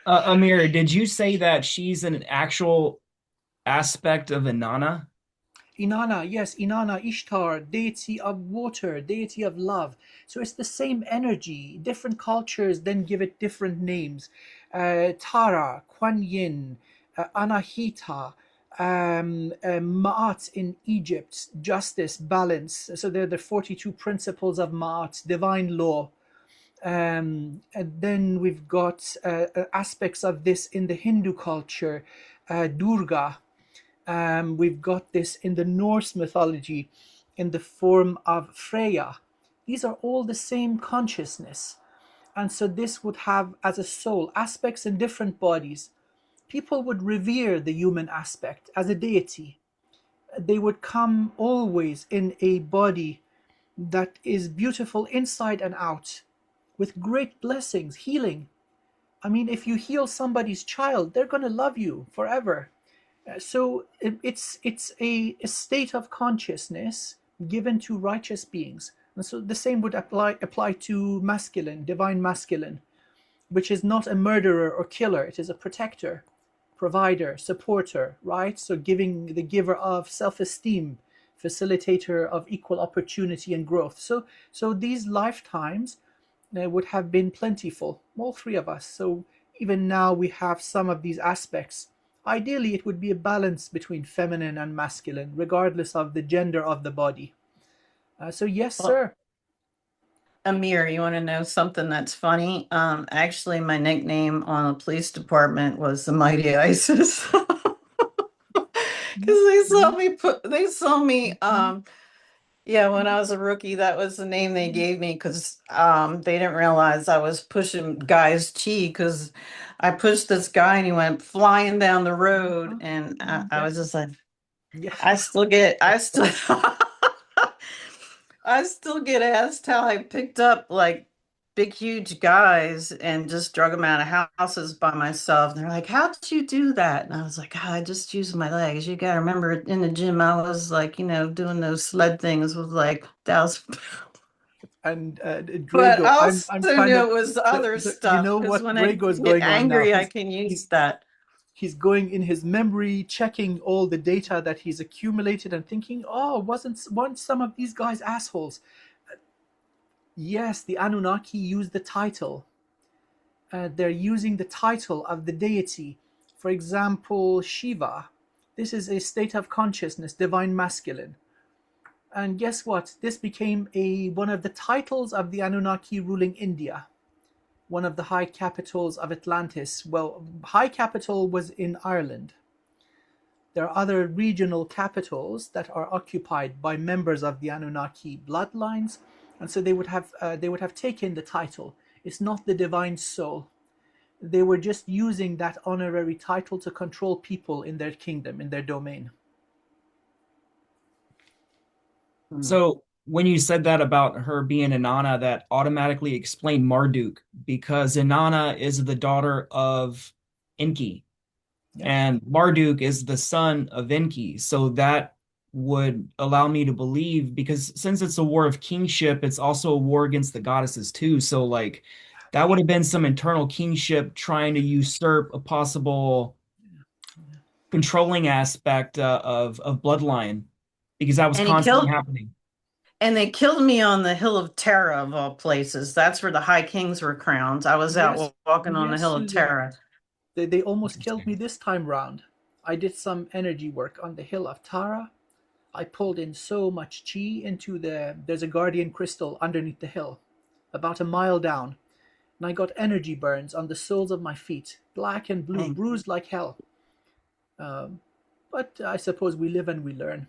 Amir, did you say that she's an actual aspect of Inanna?
Inanna, yes, Inanna, Ishtar, deity of water, deity of love. So it's the same energy. Different cultures then give it different names. Tara, Kuan Yin, Anahita, Ma'at in Egypt, justice, balance. So they're the 42 principles of Ma'at, divine law. And then we've got aspects of this in the Hindu culture, Durga. We've got this in the Norse mythology in the form of Freya. These are all the same consciousness. And so this would have as a soul aspects in different bodies. People would revere the human aspect as a deity. They would come always in a body that is beautiful inside and out, with great blessings, healing. I mean, if you heal somebody's child, they're going to love you forever. So it's a state of consciousness given to righteous beings. And so the same would apply to masculine, divine masculine, which is not a murderer or killer, it is a protector, provider, supporter, right? So giving the giver of self-esteem, facilitator of equal opportunity and growth. So these lifetimes would have been plentiful, all three of us. So even now we have some of these aspects. Ideally, it would be a balance between feminine and masculine, regardless of the gender of the body. So yes,
Well,
sir.
Amir, you want to know something that's funny? Actually, my nickname on the police department was the Mighty Isis. Because they saw me yeah, when I was a rookie, that was the name they gave me because they didn't realize I was pushing guys' chi because I pushed this guy and he went flying down the road and I was just like,
Yeah.
I still I still get asked how I picked up like big, huge guys and just drug them out of houses by myself. And they're like, "How did you do that?" And I was like, I just used my legs. You got to remember in the gym, I was like, doing those sled things with like 1,000
And
But
Drago,
I
I'm
also
kind
knew
of
it was other
you
stuff
know
because
what
when I
Drago is
get
going on now.
angry, I can use that.
He's going in his memory, checking all the data that he's accumulated and thinking, oh, weren't some of these guys assholes? Yes, the Anunnaki use the title. They're using the title of the deity. For example, Shiva. This is a state of consciousness, divine masculine. And guess what? This became one of the titles of the Anunnaki ruling India, one of the high capitals of Atlantis. Well, high capital was in Ireland. There are other regional capitals that are occupied by members of the Anunnaki bloodlines, and so they would have taken the title. It's not the divine soul. They were just using that honorary title to control people in their kingdom, in their domain.
So when you said that about her being Inanna, that automatically explained Marduk because Inanna is the daughter of Enki.
Yeah.
And Marduk is the son of Enki. So that would allow me to believe, because since it's a war of kingship, it's also a war against the goddesses too. So like that would have been some internal kingship trying to usurp a possible controlling aspect of bloodline, because that was
And he
constantly
killed,
happening.
and they killed me on the Hill of Tara of all places. That's where the high kings were crowned. I was out
Yes,
walking on the
yes,
Hill of
Susan.
Tara.
They almost killed me
Interesting.
this time round. I did some energy work on the hill of Tara. I pulled in so much chi into there's a guardian crystal underneath the hill, about a mile down, and I got energy burns on the soles of my feet, black and blue,
Dang.
bruised like hell. Um, but I suppose we live and we learn.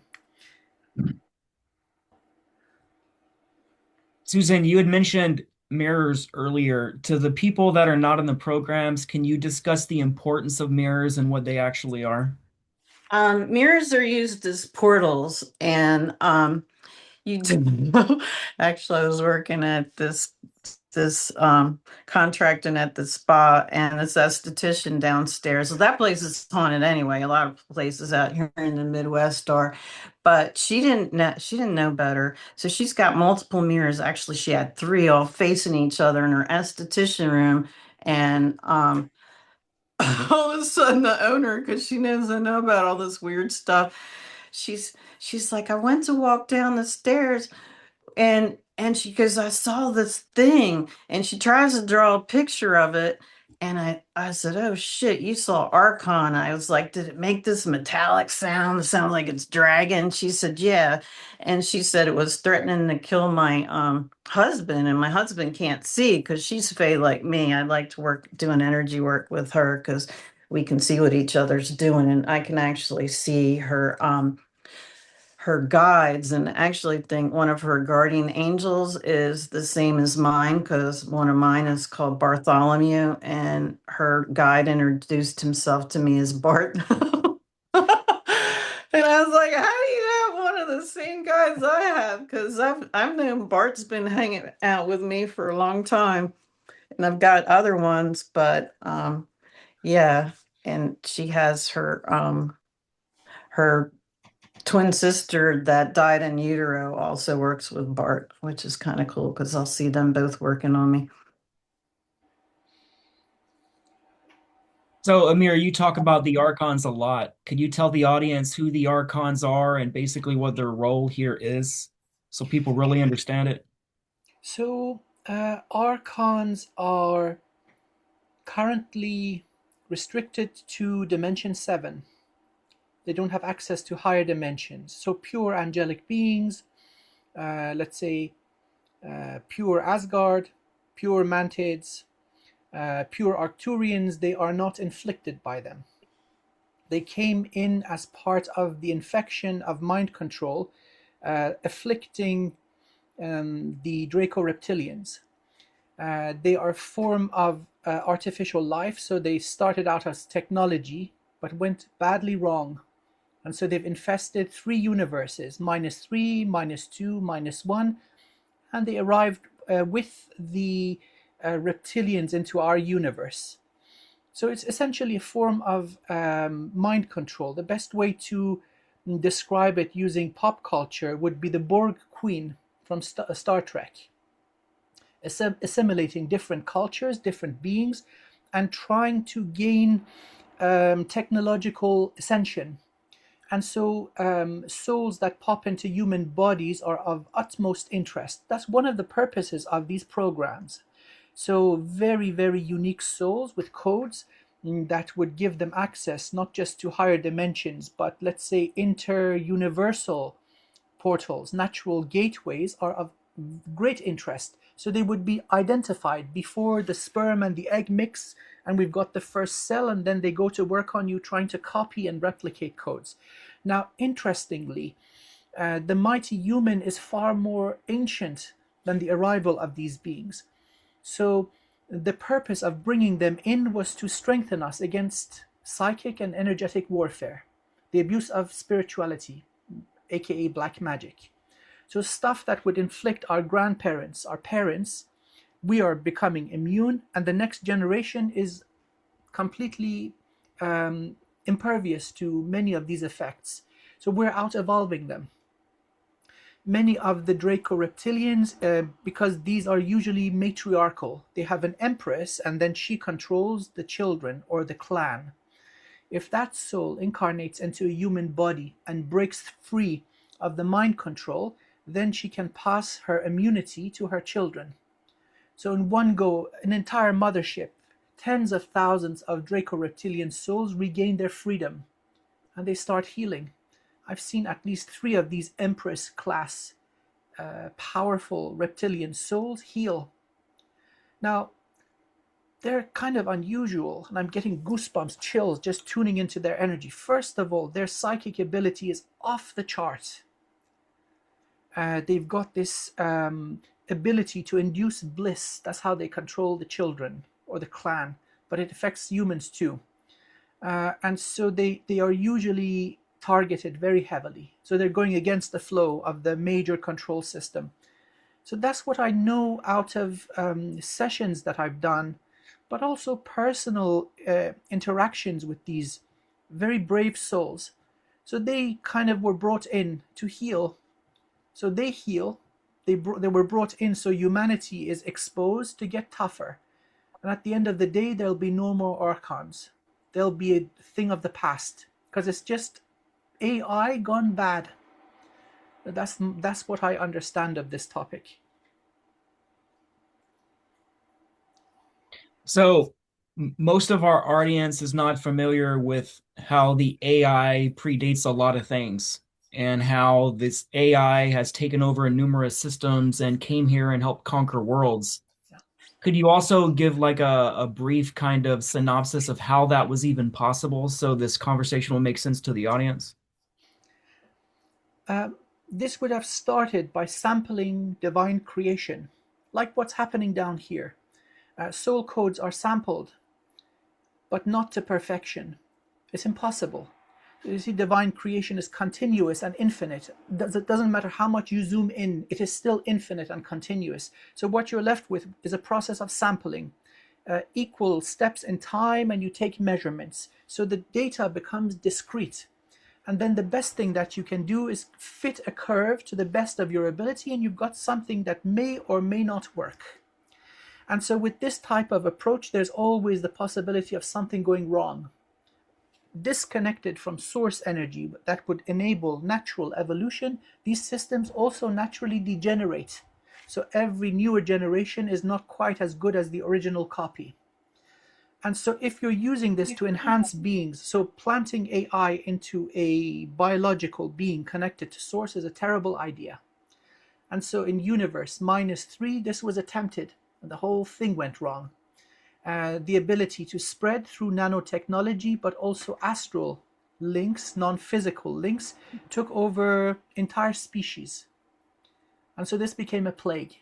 Susan, you had mentioned mirrors earlier. To the people that are not in the programs, can you discuss the importance of mirrors and what they actually are?
Mirrors are used as portals, and you do. Actually, I was working at this contracting at the spa, and this esthetician downstairs. So that place is haunted anyway. A lot of places out here in the Midwest are, but she didn't know better. So she's got multiple mirrors. Actually, she had three all facing each other in her esthetician room, and all of a sudden the owner, because she knows I know about all this weird stuff, she's like, I went to walk down the stairs and she goes, I saw this thing, and she tries to draw a picture of it, and I said, oh shit, you saw Archon. I was like, did it make this metallic sound? It sounds like it's dragging. She said, yeah. And she said it was threatening to kill my husband, and my husband can't see because she's fey like me. I like to work doing energy work with her because we can see what each other's doing, and I can actually see her guides, and actually think one of her guardian angels is the same as mine because one of mine is called Bartholomew, and her guide introduced himself to me as Bart. And I was like, how do you have one of the same guys I have? Because I've known Bart's been hanging out with me for a long time, and I've got other ones, but yeah. And she has her twin sister that died in utero also works with Bart, which is kind of cool because I'll see them both working on me.
So, Amir, you talk about the archons a lot. Could you tell the audience who the archons are and basically what their role here is so people really understand it?
So, archons are currently restricted to Dimension 7. They don't have access to higher dimensions. So, pure angelic beings, let's say pure Asgard, pure Mantids, pure Arcturians, they are not inflicted by them. They came in as part of the infection of mind control, afflicting the Draco reptilians. They are a form of artificial life, so they started out as technology but went badly wrong. And so they've infested 3 universes, -3, -2, -1, and they arrived with the reptilians into our universe. So it's essentially a form of mind control. The best way to describe it using pop culture would be the Borg Queen from Star Trek, assimilating different cultures, different beings, and trying to gain technological ascension. And so souls that pop into human bodies are of utmost interest. That's one of the purposes of these programs. So very, very unique souls with codes that would give them access not just to higher dimensions, but let's say inter-universal portals, natural gateways are of great interest. So they would be identified before the sperm and the egg mix, and we've got the first cell, and then they go to work on you trying to copy and replicate codes. Now, interestingly, the mighty human is far more ancient than the arrival of these beings. So the purpose of bringing them in was to strengthen us against psychic and energetic warfare, the abuse of spirituality, aka black magic. So stuff that would inflict our grandparents, our parents, we are becoming immune, and the next generation is completely impervious to many of these effects. So we're out evolving them. Many of the Draco reptilians, because these are usually matriarchal, they have an empress and then she controls the children or the clan. If that soul incarnates into a human body and breaks free of the mind control, then she can pass her immunity to her children. So in one go, an entire mothership, tens of thousands of Draco reptilian souls regain their freedom and they start healing. I've seen at least 3 of these Empress class powerful reptilian souls heal. Now, they're kind of unusual, and I'm getting goosebumps, chills just tuning into their energy. First of all, their psychic ability is off the chart. They've got this ability to induce bliss. That's how they control the children or the clan, but it affects humans too. And so they are usually targeted very heavily. So they're going against the flow of the major control system. So that's what I know out of sessions that I've done, but also personal interactions with these very brave souls. So they kind of were brought in to heal. So they heal. They were brought in so humanity is exposed to get tougher. And at the end of the day, there'll be no more archons. They'll be a thing of the past because it's just AI gone bad. That's what I understand of this topic.
So, most of our audience is not familiar with how the AI predates a lot of things and how this AI has taken over numerous systems and came here and helped conquer worlds. Could you also give like a brief kind of synopsis of how that was even possible so this conversation will make sense to the audience?
This would have started by sampling divine creation, like what's happening down here. Soul codes are sampled, but not to perfection. It's impossible. You see, divine creation is continuous and infinite. It doesn't matter how much you zoom in, it is still infinite and continuous. So what you're left with is a process of sampling, equal steps in time, and you take measurements. So the data becomes discrete. And then the best thing that you can do is fit a curve to the best of your ability, and you've got something that may or may not work. And so with this type of approach, there's always the possibility of something going wrong, disconnected from source energy that would enable natural evolution. These systems also naturally degenerate. So every newer generation is not quite as good as the original copy. And so if you're using this to enhance beings, so planting AI into a biological being connected to source is a terrible idea. And so in universe -3, this was attempted, and the whole thing went wrong. The ability to spread through nanotechnology, but also astral links, non-physical links, took over entire species. And so this became a plague.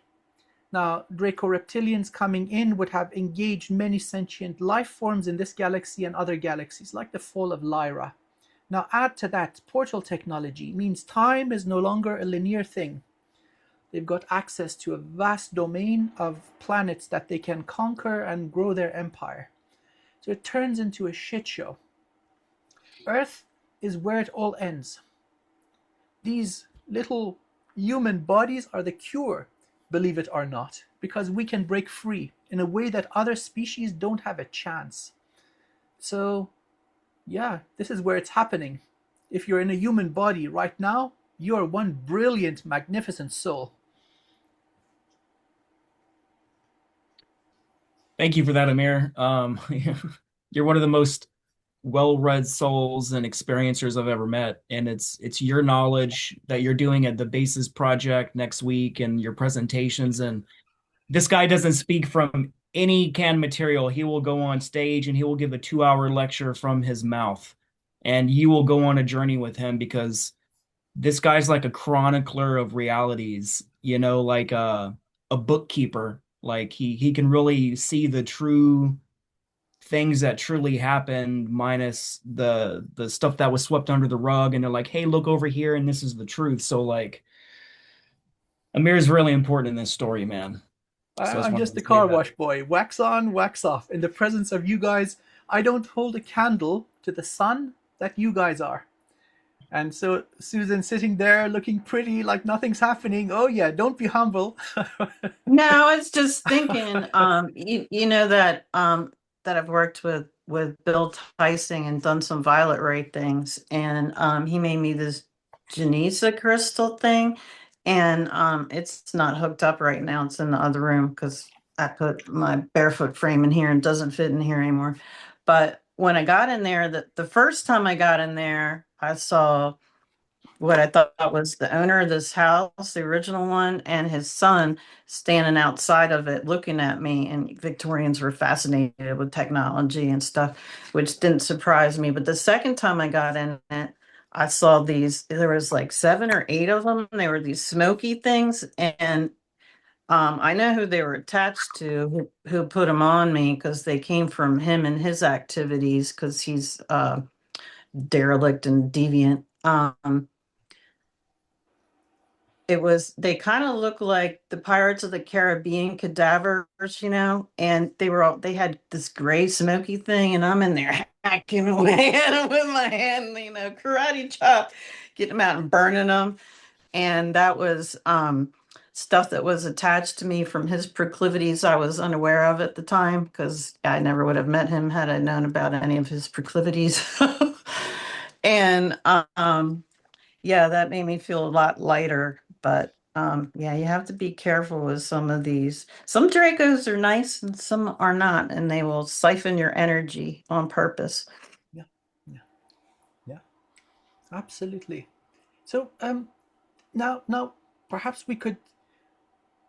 Now, Draco reptilians coming in would have engaged many sentient life forms in this galaxy and other galaxies, like the fall of Lyra. Now, add to that portal technology means time is no longer a linear thing. They've got access to a vast domain of planets that they can conquer and grow their empire. So it turns into a shit show. Earth is where it all ends. These little human bodies are the cure, believe it or not, because we can break free in a way that other species don't have a chance. So, yeah, this is where it's happening. If you're in a human body right now, you're one brilliant, magnificent soul.
Thank you for that, Amir. You're one of the most well-read souls and experiencers I've ever met, and it's your knowledge that you're doing at the Bases Project next week and your presentations. And this guy doesn't speak from any canned material. He will go on stage and he will give a 2-hour lecture from his mouth, and you will go on a journey with him because this guy's like a chronicler of realities, like a bookkeeper. Like he can really see the true things that truly happened minus the stuff that was swept under the rug, and they're like, hey, look over here and this is the truth. So like Amir is really important in this story, man. So
I'm just the car wash boy. Wax on, wax off. In the presence of you guys, I don't hold a candle to the sun that you guys are. And so Susan sitting there looking pretty like nothing's happening. Oh yeah, don't be humble.
No, I was just thinking, you know that that I've worked with Bill Tyson and done some violet ray things, and he made me this Genesa crystal thing, and it's not hooked up right now. It's in the other room because I put my barefoot frame in here and it doesn't fit in here anymore. But when I got in there, the first time I got in there, I saw what I thought was the owner of this house, the original one, and his son standing outside of it looking at me. And Victorians were fascinated with technology and stuff, which didn't surprise me. But the second time I got in it, I saw these, there was like 7 or 8 of them. They were these smoky things. And I know who they were attached to, who put them on me, because they came from him and his activities, because he's derelict and deviant. They kind of look like the Pirates of the Caribbean cadavers, and they had this gray smoky thing, and I'm in there hacking away at them with my hand, karate chop, getting them out and burning them. And that was stuff that was attached to me from his proclivities I was unaware of at the time, because I never would have met him had I known about any of his proclivities. And yeah, that made me feel a lot lighter. But yeah, you have to be careful with some of these. Some Dracos are nice and some are not, and they will siphon your energy on purpose.
Yeah, yeah, yeah, absolutely. So now perhaps we could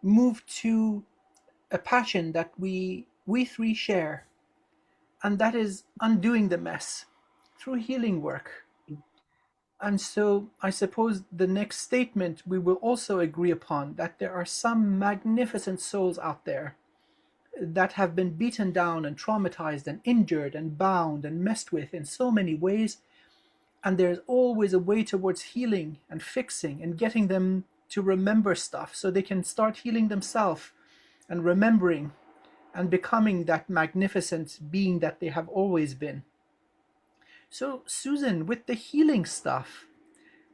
move to a passion that we three share, and that is undoing the mess through healing work. And so I suppose the next statement we will also agree upon that there are some magnificent souls out there that have been beaten down and traumatized and injured and bound and messed with in so many ways. And there's always a way towards healing and fixing and getting them to remember stuff so they can start healing themselves and remembering and becoming that magnificent being that they have always been. So, Susan, with the healing stuff,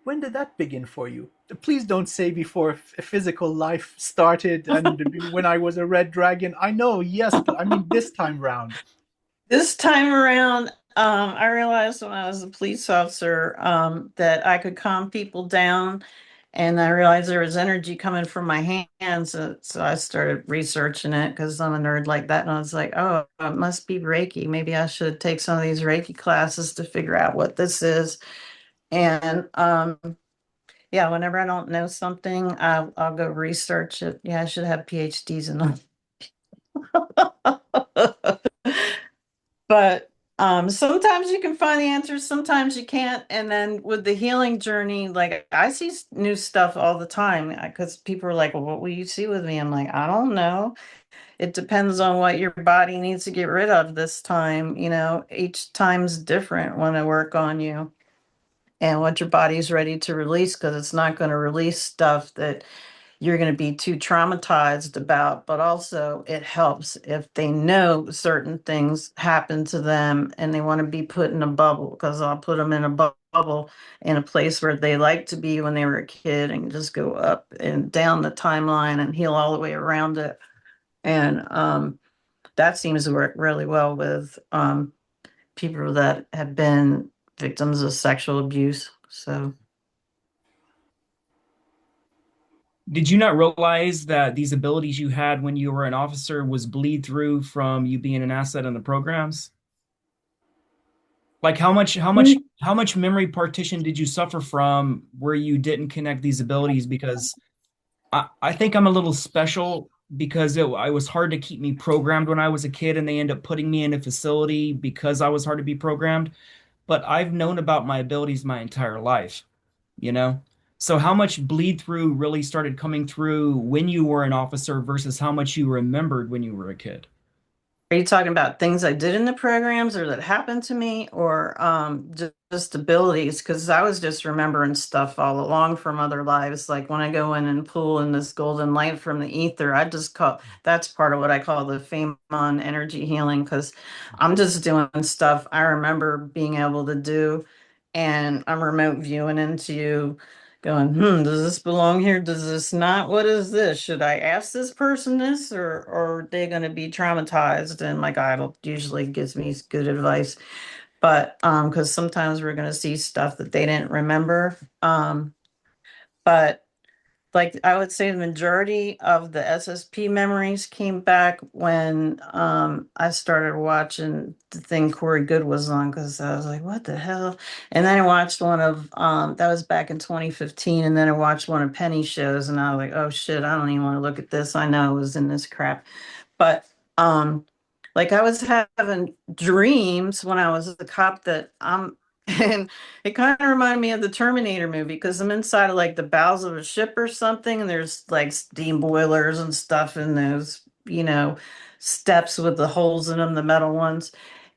when did that begin for you? Please don't say before physical life started and when I was a red dragon. I know, yes, but I mean this time round.
This time around, I realized when I was a police officer that I could calm people down, and I realized there was energy coming from my hands. So I started researching it because I'm a nerd like that, and I was like, "Oh, it must be Reiki. Maybe I should take some of these Reiki classes to figure out what this is." And yeah, whenever I don't know something, I'll go research it. Yeah, I should have PhDs in them. But sometimes you can find the answers, sometimes you can't. And then with the healing journey, like I see new stuff all the time because people are like, well, what will you see with me? I'm like, I don't know. It depends on what your body needs to get rid of this time. You know, each time's different when I work on you and what your body's ready to release because it's not going to release stuff that you're going to be too traumatized about, but also it helps if they know certain things happen to them and they want to be put in a bubble because I'll put them in a bubble in a place where they like to be when they were a kid and just go up and down the timeline and heal all the way around it. And that seems to work really well with people that have been victims of sexual abuse. So
Did you not realize that these abilities you had when you were an officer was bleed through from you being an asset in the programs? Like how much memory partition did you suffer from where you didn't connect these abilities? Because I think I'm a little special because I was hard to keep me programmed when I was a kid, and they end up putting me in a facility because I was hard to be programmed. But I've known about my abilities my entire life, you know? So how much bleed through really started coming through when you were an officer versus how much you remembered when you were a kid?
are you talking about things I did in the programs or that happened to me or just abilities? Because I was just remembering stuff all along from other lives. Like when I go in and pull in this golden light from the ether, I just call that's part of what I call the Feynman energy healing because I'm just doing stuff I remember being able to do. And I'm remote viewing into you going, does this belong here? Does this not? What is this? Should I ask this person this or are they going to be traumatized? And my guide usually gives me good advice. But because sometimes we're going to see stuff that they didn't remember. But like I would say the majority of the SSP memories came back when I started watching the thing Corey Good was on because I was like, what the hell? And then I watched one of that was back in 2015, and then I watched one of Penny's shows and I was like, oh shit, I don't even want to look at this. I know I was in this crap. But like I was having dreams when I was a cop that I'm and it kind of reminded me of the Terminator movie because I'm inside of like the bowels of a ship or something, and there's like steam boilers and stuff in those, steps with the holes in them, the metal ones.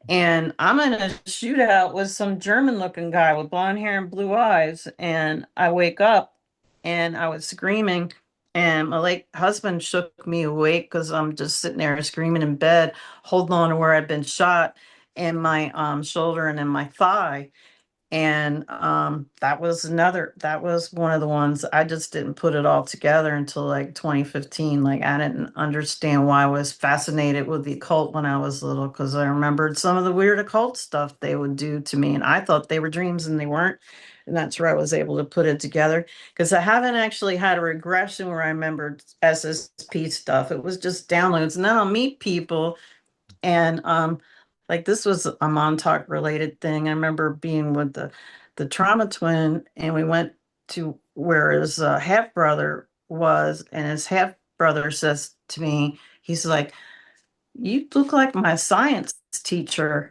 And I'm in a shootout with some German looking guy with blonde hair and blue eyes. And I wake up and I was screaming. And my late husband shook me awake because I'm just sitting there screaming in bed, holding on to where I'd been shot in my shoulder and in my thigh. And that was one of the ones I just didn't put it all together until like 2015. Like I didn't understand why I was fascinated with the occult when I was little, because I remembered some of the weird occult stuff they would do to me. And I thought they were dreams and they weren't. And that's where I was able to put it together. Because I haven't actually had a regression where I remembered SSP stuff. It was just downloads. And then I'll meet people and like this was a Montauk related thing. I remember being with the trauma twin, and we went to where his half brother was, and his half brother says to me, he's like, "You look like my science teacher."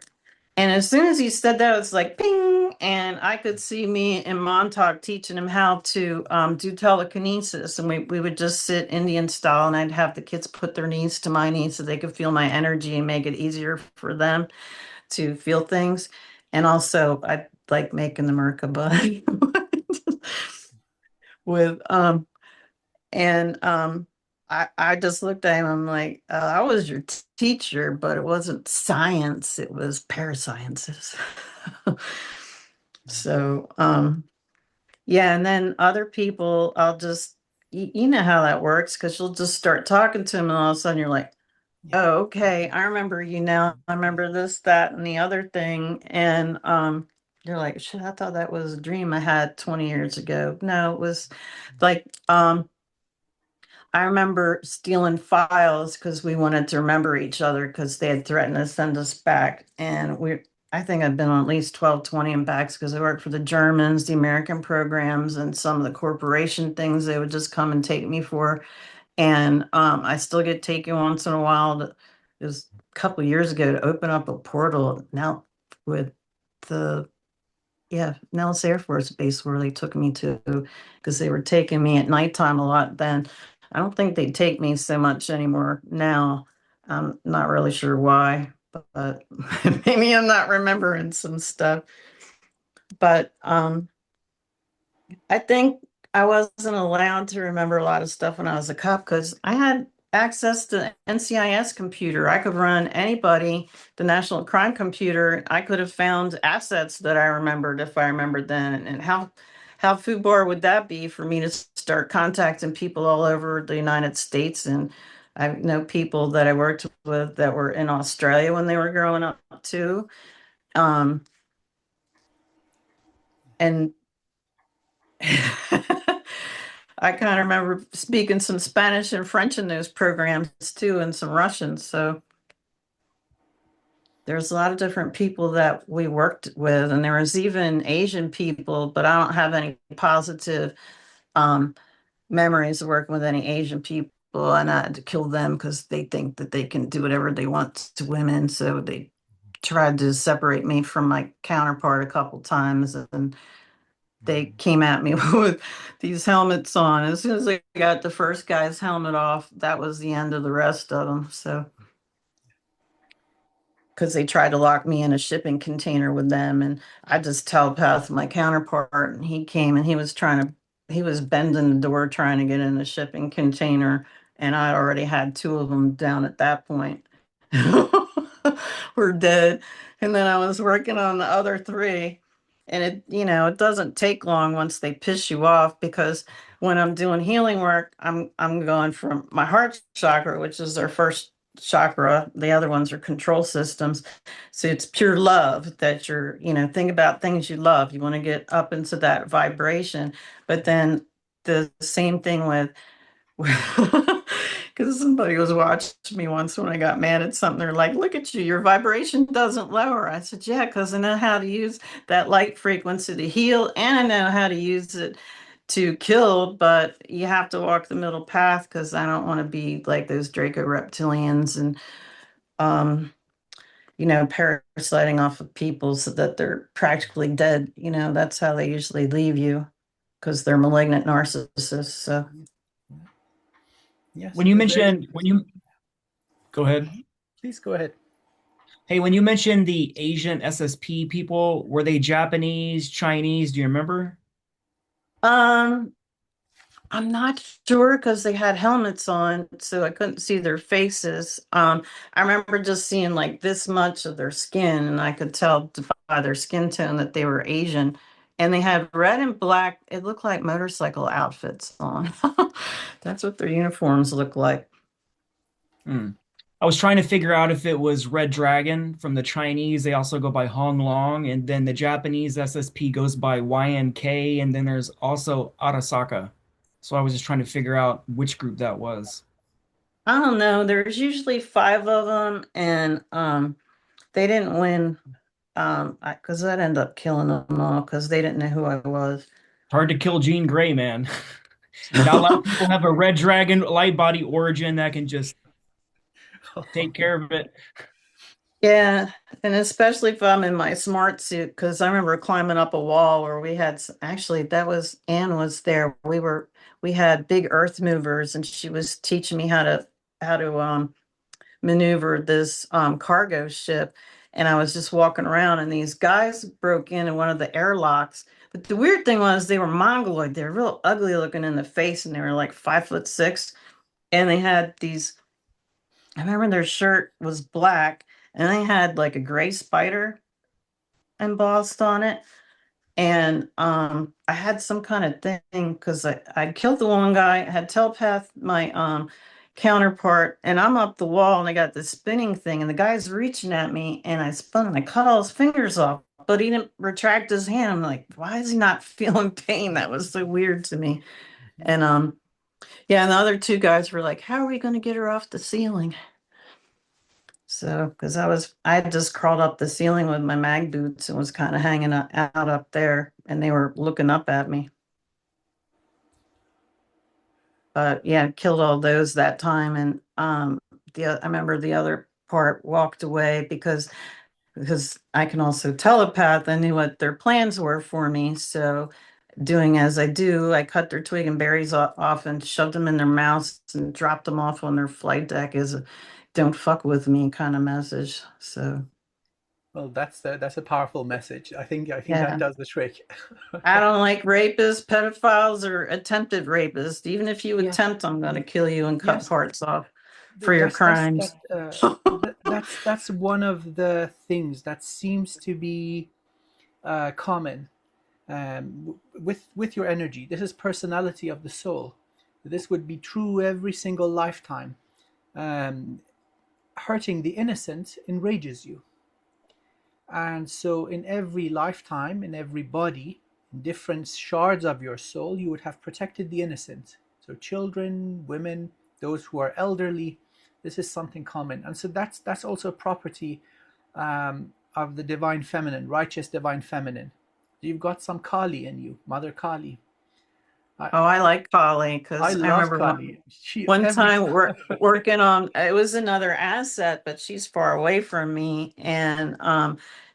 And as soon as he said that, it's like ping, and I could see me in Montauk teaching him how to do telekinesis. And we would just sit Indian style, and I'd have the kids put their knees to my knees so they could feel my energy and make it easier for them to feel things. And also, I like making the Merkaba with and I just looked at him. I'm like, I was your teacher, but it wasn't science. It was parasciences. So, Yeah, and then other people, I'll just, you know how that works because you'll just start talking to them, and all of a sudden you're like,
Yeah.
oh, okay, I remember you now. I remember this, that, and the other thing. And you're like, shit, I thought that was a dream I had 20 years ago. No, it was like, I remember stealing files because we wanted to remember each other because they had threatened to send us back. And I think I've been on at least 12, 20 and backs because I worked for the Germans, the American programs, and some of the corporation things they would just come and take me for. And I still get taken once in a while. It was a couple of years ago to open up a portal now with the yeah, Nellis Air Force Base where they took me to because they were taking me at nighttime a lot then. I don't think they take me so much anymore now. I'm not really sure why, but maybe I'm not remembering some stuff. But I think I wasn't allowed to remember a lot of stuff when I was a cop because I had access to NCIS computer. I could run anybody, the National Crime Computer. I could have found assets that I remembered if I remembered then. And how foobar would that be for me to start contacting people all over the United States? And I know people that I worked with that were in Australia when they were growing up too. Um, and I kind of remember speaking some Spanish and French in those programs too, and some Russian. So there's a lot of different people that we worked with, and there was even Asian people, but I don't have any positive um, memories of working with any Asian people. And I had to kill them because they think that they can do whatever they want to women. So they tried to separate me from my counterpart a couple times, and they came at me with these helmets on. As soon as I got the first guy's helmet off, that was the end of the rest of them. So, because they tried to lock me in a shipping container with them, and I just telepathed my counterpart, and he came and he was bending the door trying to get in the shipping container, and I already had two of them down at that point. Were dead. And then I was working on the other three. And it doesn't take long once they piss you off because when I'm doing healing work, I'm going from my heart chakra, which is their first chakra. The other ones are control systems. So it's pure love that think about things you love. You want to get up into that vibration. But then the same thing with because somebody was watching me once when I got mad at something. They're like, look at you, your vibration doesn't lower. I said, yeah, because I know how to use that light frequency to heal and I know how to use it to kill, but you have to walk the middle path because I don't want to be like those Draco reptilians and um parasiting off of people so that they're practically dead. That's how they usually leave you because they're malignant narcissists. So
Yes,
When you
we're very.
mentioned, when you go ahead.
Please go ahead.
Hey, when you mentioned the Asian SSP people, were they Japanese, Chinese? Do you remember?
um I'm not sure because they had helmets on, so I couldn't see their faces. I remember just seeing like this much of their skin, and I could tell by their skin tone that they were Asian. And they had red and black, it looked like motorcycle outfits on. That's what their uniforms look like.
Hmm. I was trying to figure out if it was Red Dragon from the Chinese. They also go by Hong Long, and then the Japanese SSP goes by YNK, and then there's also Arasaka. So I was just trying to figure out which group that was.
I don't know. There's usually five of them, and they didn't win because I'd end up killing them all because they didn't know who I was.
Hard to kill Jean Grey, man. Not a lot of people have a Red Dragon light body origin that can just take care of it.
Yeah, and especially if I'm in my smart suit, because I remember climbing up a wall where we had actually that was Anne was there. We had big earth movers, and she was teaching me how to maneuver this cargo ship. And I was just walking around, and these guys broke in one of the airlocks. But the weird thing was they were mongoloid. They were real ugly looking in the face, and they were like 5'6", and they had these. I remember their shirt was black and they had like a gray spider embossed on it. And I had some kind of thing because I killed the one guy, I had telepath my counterpart, and I'm up the wall and I got this spinning thing, and the guy's reaching at me, and I spun and I cut all his fingers off, but he didn't retract his hand. I'm like, why is he not feeling pain? That was so weird to me. And yeah, and the other two guys were like, how are we going to get her off the ceiling? So, because I had just crawled up the ceiling with my mag boots and was kind of hanging out up there, and they were looking up at me. But yeah, killed all those that time, and I remember the other part walked away because I can also telepath. I knew what their plans were for me, so doing as I do, I cut their twig and berries off and shoved them in their mouths and dropped them off on their flight deck as a "don't fuck with me" kind of message. So
Well, that's a powerful message. I think that
yeah.
does the trick.
I don't like rapists, pedophiles, or attempted rapists. Even if you
Yeah,
attempt, I'm going to
yeah,
kill you and cut
yes.
parts off for your
That's
crimes.
that's one of the things that seems to be common with your energy. This is personality of the soul. This would be true every single lifetime. Um, Hurting the innocent enrages you, and so in every lifetime, in every body, in different shards of your soul, you would have protected the innocent. So children, women, those who are elderly, this is something common, and so that's also a property of the divine feminine, righteous divine feminine. You've got some Kali in you, Mother Kali. I
Oh, I like Polly
I
because I
love
remember
Kali. She
one
every
time
time.
we're working on it was another asset, but she's far away from me. And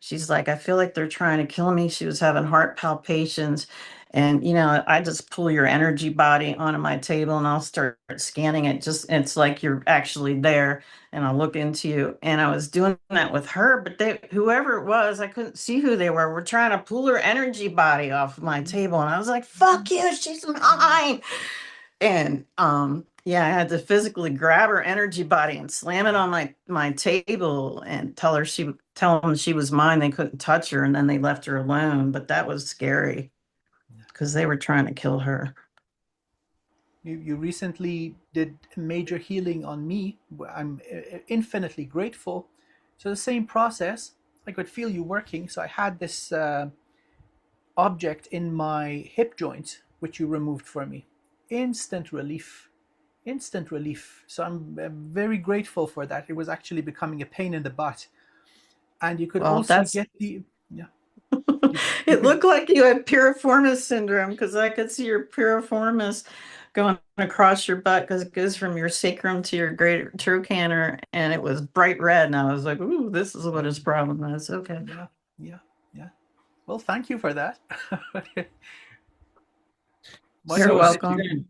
she's like, I feel like they're trying to kill me. She was having heart palpitations. And I just pull your energy body onto my table and I'll start scanning it. Just it's like you're actually there and I'll look into you. And I was doing that with her, but whoever it was, I couldn't see who they were. We're trying to pull her energy body off my table. And I was like, fuck you, she's mine. And yeah, I had to physically grab her energy body and slam it on my table and tell them she was mine. They couldn't touch her, and then they left her alone. But that was scary because they were trying to kill her.
You recently did major healing on me. I'm infinitely grateful. So the same process, I could feel you working. So I had this object in my hip joint, which you removed for me. Instant relief. Instant relief. So I'm very grateful for that. It was actually becoming a pain in the butt. And you could
Well,
also
that's
get the, yeah, you
it
could,
looked like you had piriformis syndrome because I could see your piriformis going across your butt because it goes from your sacrum to your greater trochanter, and it was bright red. And I was like, "Ooh, this is what his problem is." Okay.
yeah, yeah, yeah. Well, thank you for that. Much
You're
So,
welcome.
appreciated.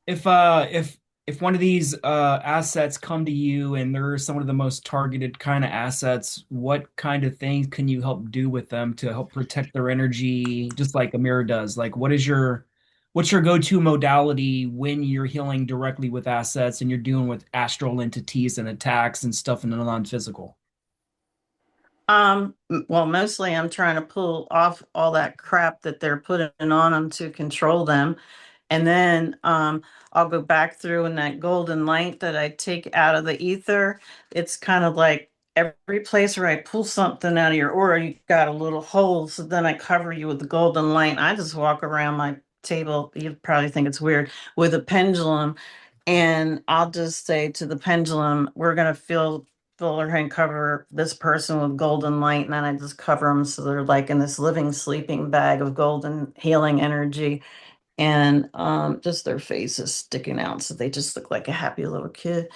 Susan, if one of these assets come to you and they're some of the most targeted kind of assets, what kind of things can you help do with them to help protect their energy, just like Amir does? Like, what's your go-to modality when you're healing directly with assets and you're dealing with astral entities and attacks and stuff in the non-physical?
Well, mostly I'm trying to pull off all that crap that they're putting on them to control them. And then I'll go back through in that golden light that I take out of the ether. It's kind of like every place where I pull something out of your aura, you got a little hole. So then I cover you with the golden light. I just walk around my table. You probably think it's weird with a pendulum. And I'll just say to the pendulum, we're going to fill or and cover this person with golden light. And then I just cover them so they're like in this living, sleeping bag of golden healing energy. And just their faces sticking out. So they just look like a happy little kid.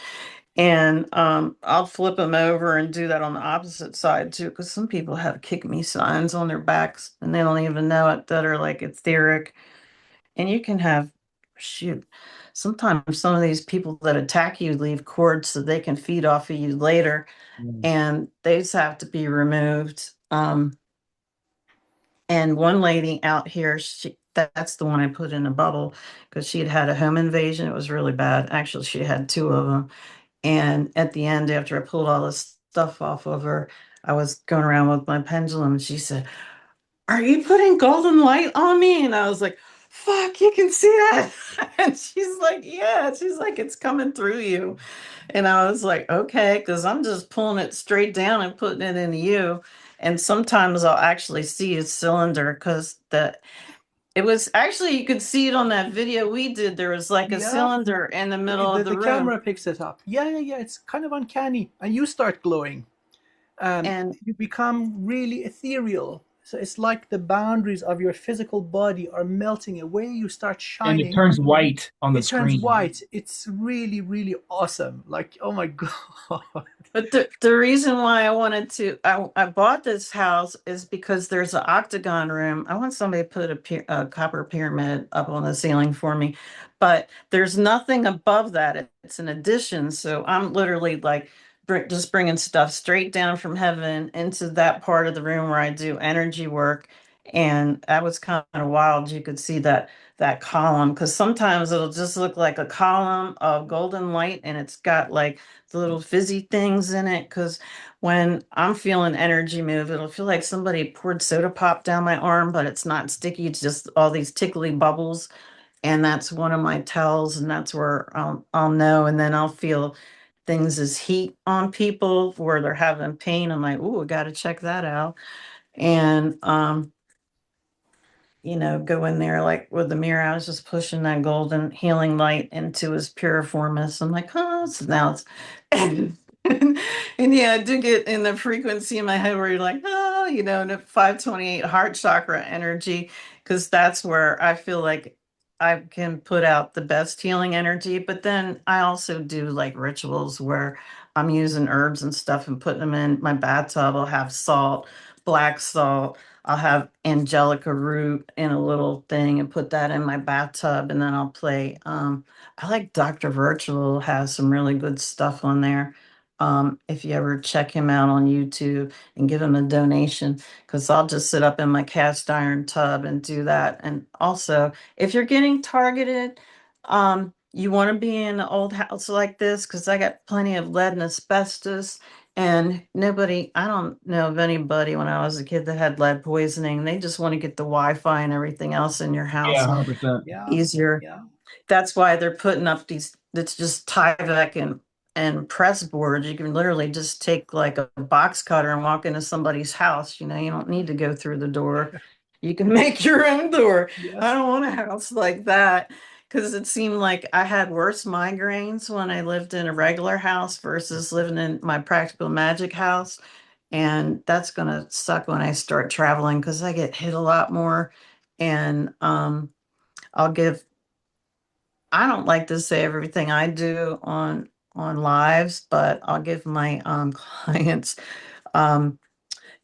And I'll flip them over and do that on the opposite side too, because some people have kick me signs on their backs and they don't even know it that are like etheric. And you can have, shoot, sometimes some of these people that attack you leave cords so they can feed off of you later,
Mm.
and they just have to be removed. And one lady out here, that's the one I put in a bubble because she had had a home invasion. It was really bad. Actually, she had two of them. And at the end, after I pulled all this stuff off of her, I was going around with my pendulum, and she said, are you putting golden light on me? And I was like, fuck, you can see that. And she's like, yeah. She's like, it's coming through you. And I was like, okay, because I'm just pulling it straight down and putting it into you. And sometimes I'll actually see a cylinder because it was actually, you could see it on that video we did. There was like a
Yeah,
cylinder in the
the,
middle
the
of the
the
room.
camera picks it up. Yeah, yeah, yeah. It's kind of uncanny, and you start glowing.
And
You become really ethereal. So it's like the boundaries of your physical body are melting away. You start
And it
shining.
turns white on the
It turns
screen.
white. It's really, really awesome. Like, oh my God.
But the reason why I bought this house is because there's an octagon room. I want somebody to put a copper pyramid up on the ceiling for me, but there's nothing above that. It's an addition. So I'm literally like just bringing stuff straight down from heaven into that part of the room where I do energy work. And that was kind of wild. You could see that column because sometimes it'll just look like a column of golden light and it's got like the little fizzy things in it because when I'm feeling energy move, it'll feel like somebody poured soda pop down my arm, but it's not sticky. It's just all these tickly bubbles. And that's one of my tells, and that's where I'll know. And then I'll feel things as heat on people where they're having pain. I'm like, ooh, I got to check that out. And go in there like with the mirror. I was just pushing that golden healing light into his piriformis. I'm like, oh, so now it's and yeah, I do get in the frequency in my head where you're like, oh, in the 528 heart chakra energy, because that's where I feel like I can put out the best healing energy. But then I also do like rituals where I'm using herbs and stuff and putting them in my bathtub. I'll have salt, black salt. I'll have angelica root in a little thing and put that in my bathtub, and then I'll play. I like Dr. Virtual has some really good stuff on there. If you ever check him out on YouTube and give him a donation, because I'll just sit up in my cast iron tub and do that. And also, if you're getting targeted, you want to be in an old house like this, because I got plenty of lead and asbestos. And I don't know of anybody when I was a kid that had lead poisoning. They just want to get the Wi-Fi and everything else in your
Yeah,
house
100%.
Yeah,
easier.
yeah.
That's why they're putting up that's just Tyvek and press boards. You can literally just take like a box cutter and walk into somebody's house. You don't need to go through the door. You can make your own door. I
Yes.
don't want a house like that because it seemed like I had worse migraines when I lived in a regular house versus living in my practical magic house. And that's going to suck when I start traveling because I get hit a lot more. And I'll give I don't like to say everything I do on lives, but I'll give my clients um,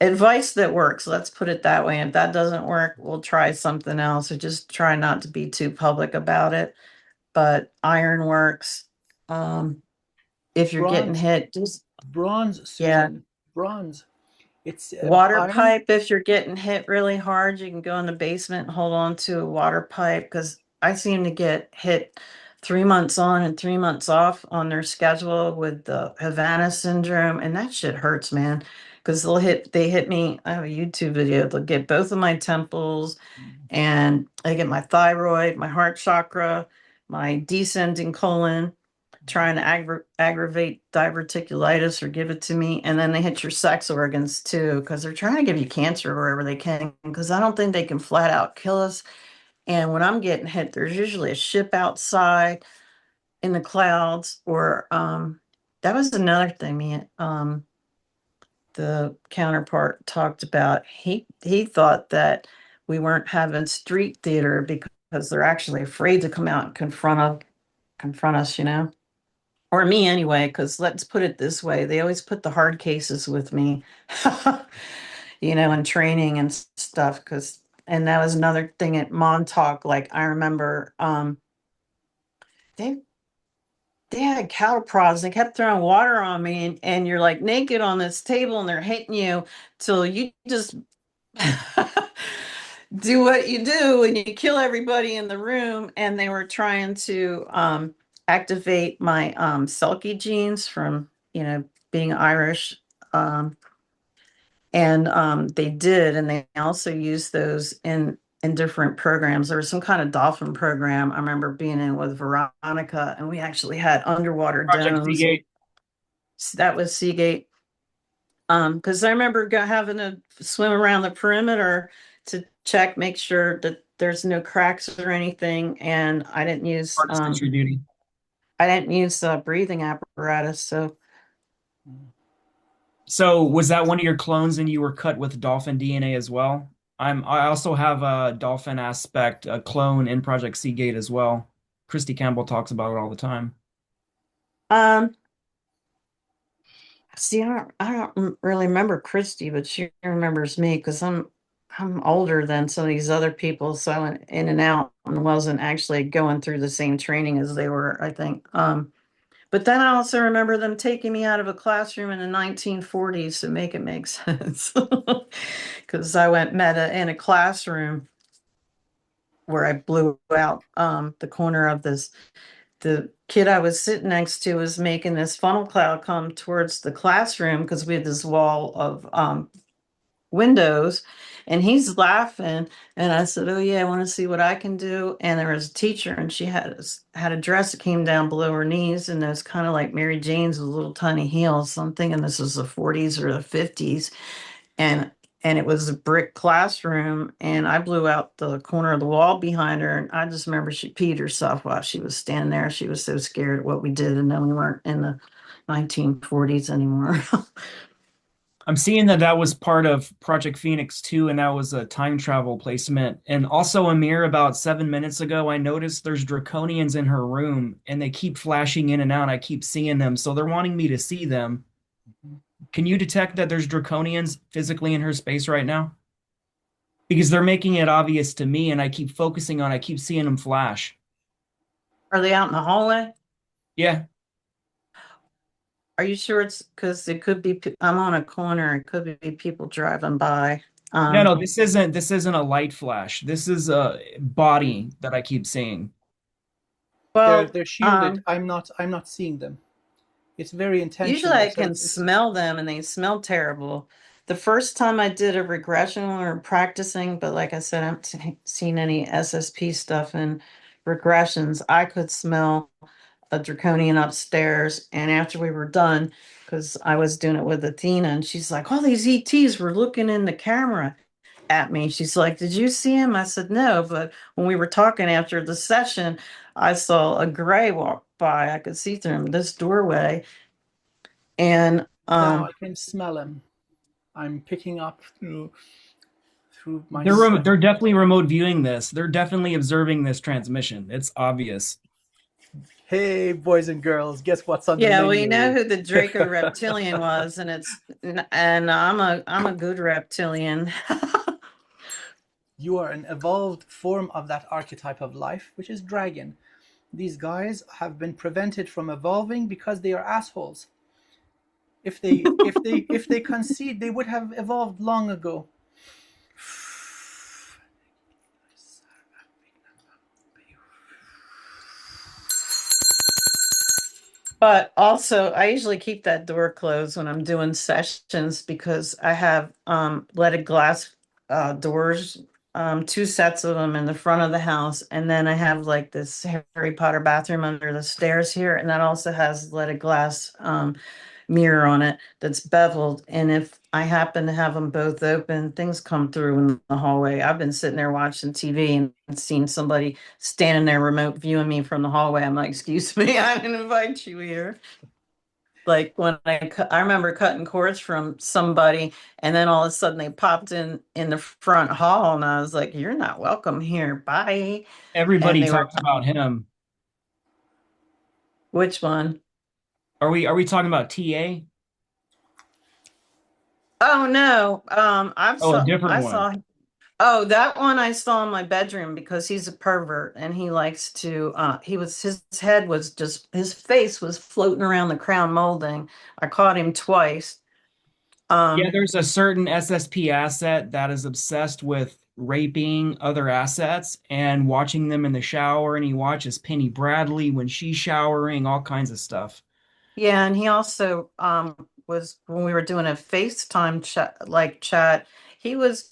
advice that works. Let's put it that way. If that doesn't work, we'll try something else, or just try not to be too public about it. But iron works. Um, if you're getting
Bronze.
hit, just
Bronze,
yeah.
Susan. Bronze. It's
Water
iron.
pipe, if you're getting hit really hard, you can go in the basement and hold on to a water pipe because I seem to get hit 3 months on and 3 months off on their schedule with the Havana syndrome, and that shit hurts, man. Because they hit me. I have a YouTube video. They'll get both of my temples, and I get my thyroid, my heart chakra, my descending colon, trying to aggravate diverticulitis or give it to me. And then they hit your sex organs too, because they're trying to give you cancer wherever they can, because I don't think they can flat out kill us. And when I'm getting hit, there's usually a ship outside in the clouds, or that was another thing, man. The counterpart talked about. He thought that we weren't having street theater because they're actually afraid to come out and confront us. Or me anyway, because let's put it this way, they always put the hard cases with me, in training and stuff. And that was another thing at Montauk. Like I remember, they they had cattle prods. They kept throwing water on me, and you're like naked on this table, and they're hitting you till you just do what you do, and you kill everybody in the room. And they were trying to activate my Selkie genes from being Irish. Um, And they did, and they also used those in different programs. There was some kind of dolphin program I remember being in with Veronica, and we actually had underwater
Project
domes.
Seagate.
That was Seagate. Because I remember having to swim around the perimeter to check, make sure that there's no cracks or anything, and
Part of sentry duty.
I didn't use breathing apparatus. So
So was that one of your clones and you were cut with dolphin DNA as well? I also have a dolphin aspect, a clone in Project Seagate as well. Christy Campbell talks about it all the time.
um, see, I don't really remember Christy, but she remembers me because I'm older than some of these other people, so I went in and out and wasn't actually going through the same training as they were, I think. But then I also remember them taking me out of a classroom in the 1940s to make it make sense. Because I went meta in a classroom where I blew out the corner of this. The kid I was sitting next to was making this funnel cloud come towards the classroom because we had this wall of windows, and he's laughing, and I said, oh yeah, I want to see what I can do. And there was a teacher, and she had a dress that came down below her knees, and it was kind of like Mary Jane's with little tiny heels. So I'm thinking this was the 40s or the 50s, and it was a brick classroom, and I blew out the corner of the wall behind her, and I just remember she peed herself while she was standing there. She was so scared at what we did, and then we weren't in the 1940s anymore.
I'm seeing that that was part of Project Phoenix too, and that was a time travel placement. And also, Amir, about 7 minutes ago, I noticed there's draconians in her room, and they keep flashing in and out. I keep seeing them, so they're wanting me to see them. Can you detect that there's draconians physically in her space right now? Because they're making it obvious to me, and I keep focusing on, I keep seeing them flash.
Are they out in the hallway?
Yeah.
Are you sure it's because it could be, I'm on a corner, it could be people driving by.
No,
Um,
no, this isn't a light flash. This is a body that I keep seeing.
They're
well,
they're shielded. I'm not seeing them. It's very
usually
intentional.
I
So
can
it's
smell them and they smell terrible. The first time I did a regression when we were practicing, but like I said, I haven't seen any SSP stuff in regressions. I could smell a draconian upstairs. And after we were done, because I was doing it with Athena, and she's like, all these ETs were looking in the camera at me. She's like, did you see him? I said, no. But when we were talking after the session, I saw a gray walk by. I could see through him this doorway. And
now I can smell them. I'm picking up through my
They're definitely remote viewing this. They're definitely observing this transmission. It's obvious.
Hey, boys and girls, guess what's on the
yeah, well, you know
menu?
who the Draco reptilian was, and I'm a good reptilian.
You are an evolved form of that archetype of life, which is dragon. These guys have been prevented from evolving because they are assholes. If they concede, they would have evolved long ago.
But also, I usually keep that door closed when I'm doing sessions because I have leaded glass doors, two sets of them in the front of the house, and then I have like this Harry Potter bathroom under the stairs here, and that also has leaded glass mirror on it that's beveled. And if I happen to have them both open, things come through in the hallway. I've been sitting there watching TV and seen somebody standing there remote viewing me from the hallway. I'm like, excuse me, I didn't invite you here. Like when I remember cutting cords from somebody, and then all of a sudden they popped in the front hall, and I was like, "You're not welcome here. Bye." And
Everybody
they were,
talks about him.
which one?
Are we talking about TA?
Oh no,
Oh, a different
I
one.
saw. Oh, that one I saw in my bedroom because he's a pervert and he likes to his head was just his face was floating around the crown molding. I caught him twice.
Yeah,
Um
there's a certain SSP asset that is obsessed with raping other assets and watching them in the shower, and he watches Penny Bradley when she's showering, all kinds of stuff.
yeah, and he also was when we were doing a FaceTime chat. He was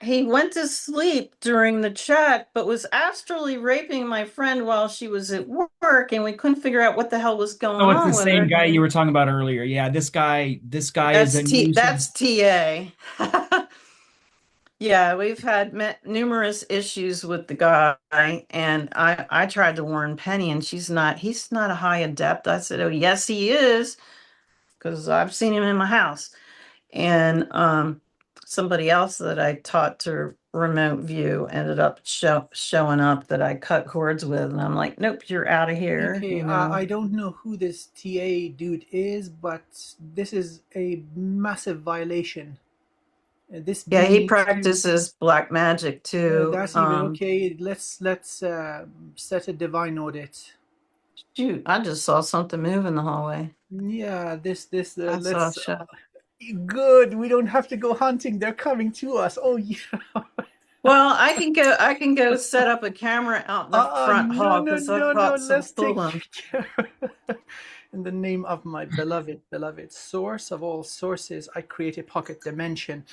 he went to sleep during the chat, but was astrally raping my friend while she was at work, and we couldn't figure out what the hell was
Oh,
going
it's the
on with
same
her.
guy you were talking about earlier. Yeah, this guy is a
That's
nuisance.
TA. Yeah, we've had numerous issues with the guy, and I tried to warn Penny, and he's not a high adept. I said, "Oh, yes, he is," because I've seen him in my house. And somebody else that I taught to remote view ended up showing up that I cut cords with, and I'm like, "Nope, you're out of here,"
Okay,
you know.
I don't know who this TA dude is, but this is a massive violation. This
Yeah,
being
he
needs to.
practices black magic too.
That's even okay. Let's set a divine audit.
Shoot, I just saw something move in the hallway.
Yeah, this
I saw a
let's.
shadow.
Good. We don't have to go hunting. They're coming to us. Oh yeah.
Well, I can go set up a camera out in the front
No,
hall
no,
because I've
no, no.
got some
Let's take
pulling.
care. In the name of my beloved source of all sources, I create a pocket dimension.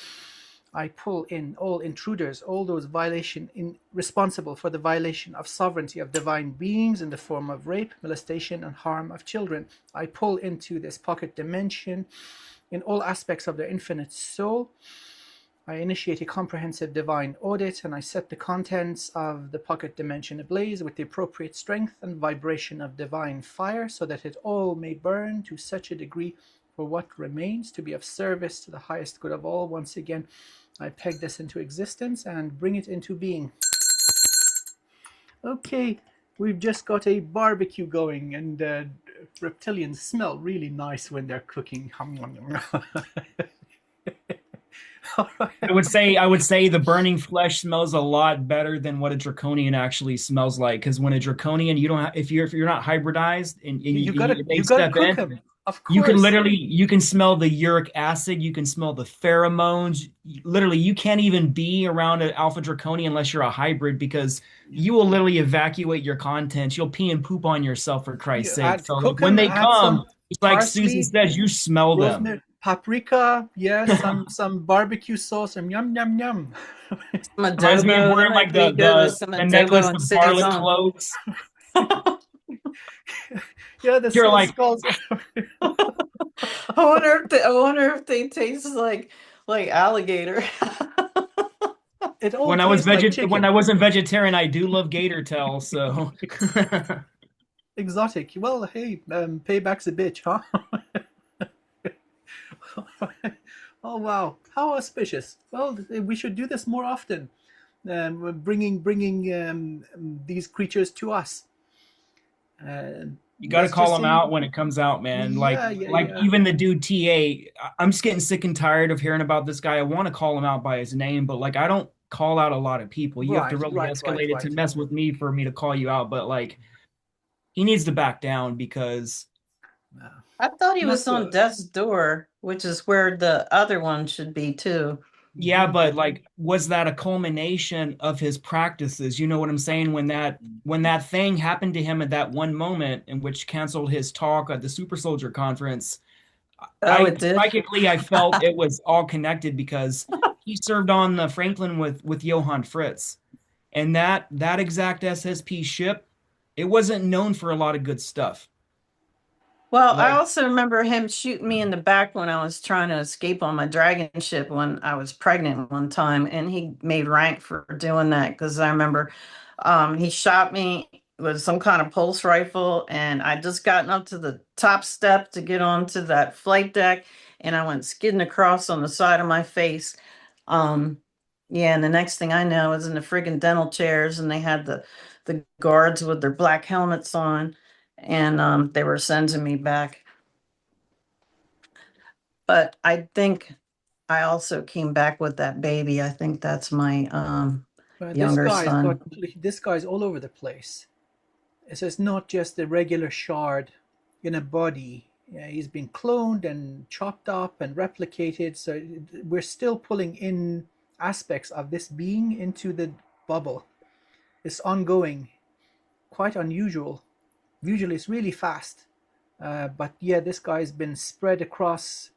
I pull in all intruders, all those responsible for the violation of sovereignty of divine beings in the form of rape, molestation, and harm of children. I pull into this pocket dimension in all aspects of their infinite soul. I initiate a comprehensive divine audit, and I set the contents of the pocket dimension ablaze with the appropriate strength and vibration of divine fire, so that it all may burn to such a degree for what remains to be of service to the highest good of all. Once again, I peg this into existence and bring it into being. Okay, we've just got a barbecue going, and reptilians smell really nice when they're cooking.
I would say the burning flesh smells a lot better than what a draconian actually smells like. Because when a draconian, you don't have, if you're not hybridized and they
You gotta
step
cook
in,
them, of
you can
course.
you can smell the uric acid, you can smell the pheromones. Literally, you can't even be around an alpha draconian unless you're a hybrid because you will literally evacuate your contents. You'll pee and poop on yourself for Christ's
You
sake.
add
So like
cook
when
them,
they
add some
come, it's like Susan
parsley,
says, you smell them.
rosemary, paprika, yes, some barbecue sauce, and yum yum yum.
Some
Reminds me of
adobo. That
wearing
might
like
be good with some
the necklace
adobo and
of garlic
saison.
cloves.
Yeah, the
You're like,
skulls.
I wonder if they taste like alligator.
It all tastes like
when I
chicken.
wasn't vegetarian, I do love gator tail, so
Exotic. Well, hey, payback's a bitch, huh? Oh wow, how auspicious. Well, we should do this more often. Bringing these creatures to us. Uh,
you got to
let's
call
just
them
say,
out when it comes out, man.
yeah, yeah,
Like
yeah.
even the dude TA, I'm just getting sick and tired of hearing about this guy. I want to call him out by his name, but like I don't call out a lot of people. You have to
Right,
really
right, right,
escalate it to
right.
mess with me for me to call you out, but like he needs to back down because
I thought he
Not
was on
good.
death's door, which is where the other one should be too.
yeah,
Mhm.
but like was that a culmination of his practices? You know what I'm saying? When that thing happened to him at that one moment in which canceled his talk at the Super Soldier conference,
Oh,
I
it did.
psychically I felt it was all connected because he served on the Franklin with Johann Fritz. And that exact SSP ship, it wasn't known for a lot of good stuff.
Well, I
Like
also remember him shooting me in the back when I was trying to escape on my dragon ship when I was pregnant one time, and he made rank for doing that because I remember he shot me with some kind of pulse rifle, and I just gotten up to the top step to get onto that flight deck, and I went skidding across on the side of my face. Um, yeah, and the next thing I know, I was in the friggin' dental chairs, and they had the guards with their black helmets on, and they were sending me back. But I think I also came back with that baby. I think that's my
This
younger
guy's got
son.
this guy's all over the place. So it's not just a regular shard in a body. Yeah, he's been cloned and chopped up and replicated. So we're still pulling in aspects of this being into the bubble. It's ongoing, quite unusual. Usually it's really fast. But yeah, this guy's been spread across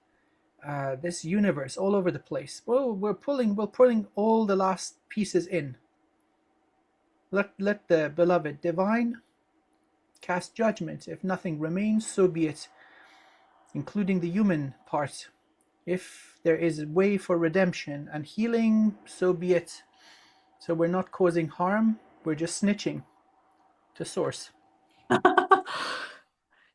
this universe all over the place. Well, we're pulling all the last pieces in. Let the beloved divine cast judgment. If nothing remains, so be it, including the human part. If there is a way for redemption and healing, so be it. So we're not causing harm, we're just snitching to source.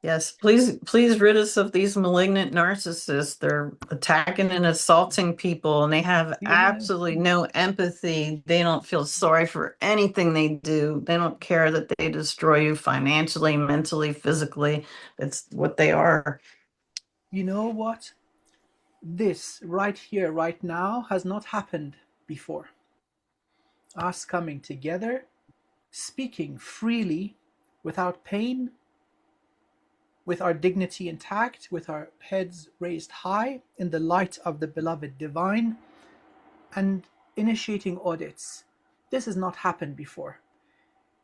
Yes, please rid us of these malignant narcissists. They're attacking and assaulting people, and they have
Yeah,
absolutely no empathy. They don't feel sorry for anything they do. They don't care that they destroy you financially, mentally, physically. It's what they are.
you know what? This right here, right now, has not happened before. Us coming together, speaking freely, without pain, with our dignity intact, with our heads raised high in the light of the beloved divine, and initiating audits. This has not happened before.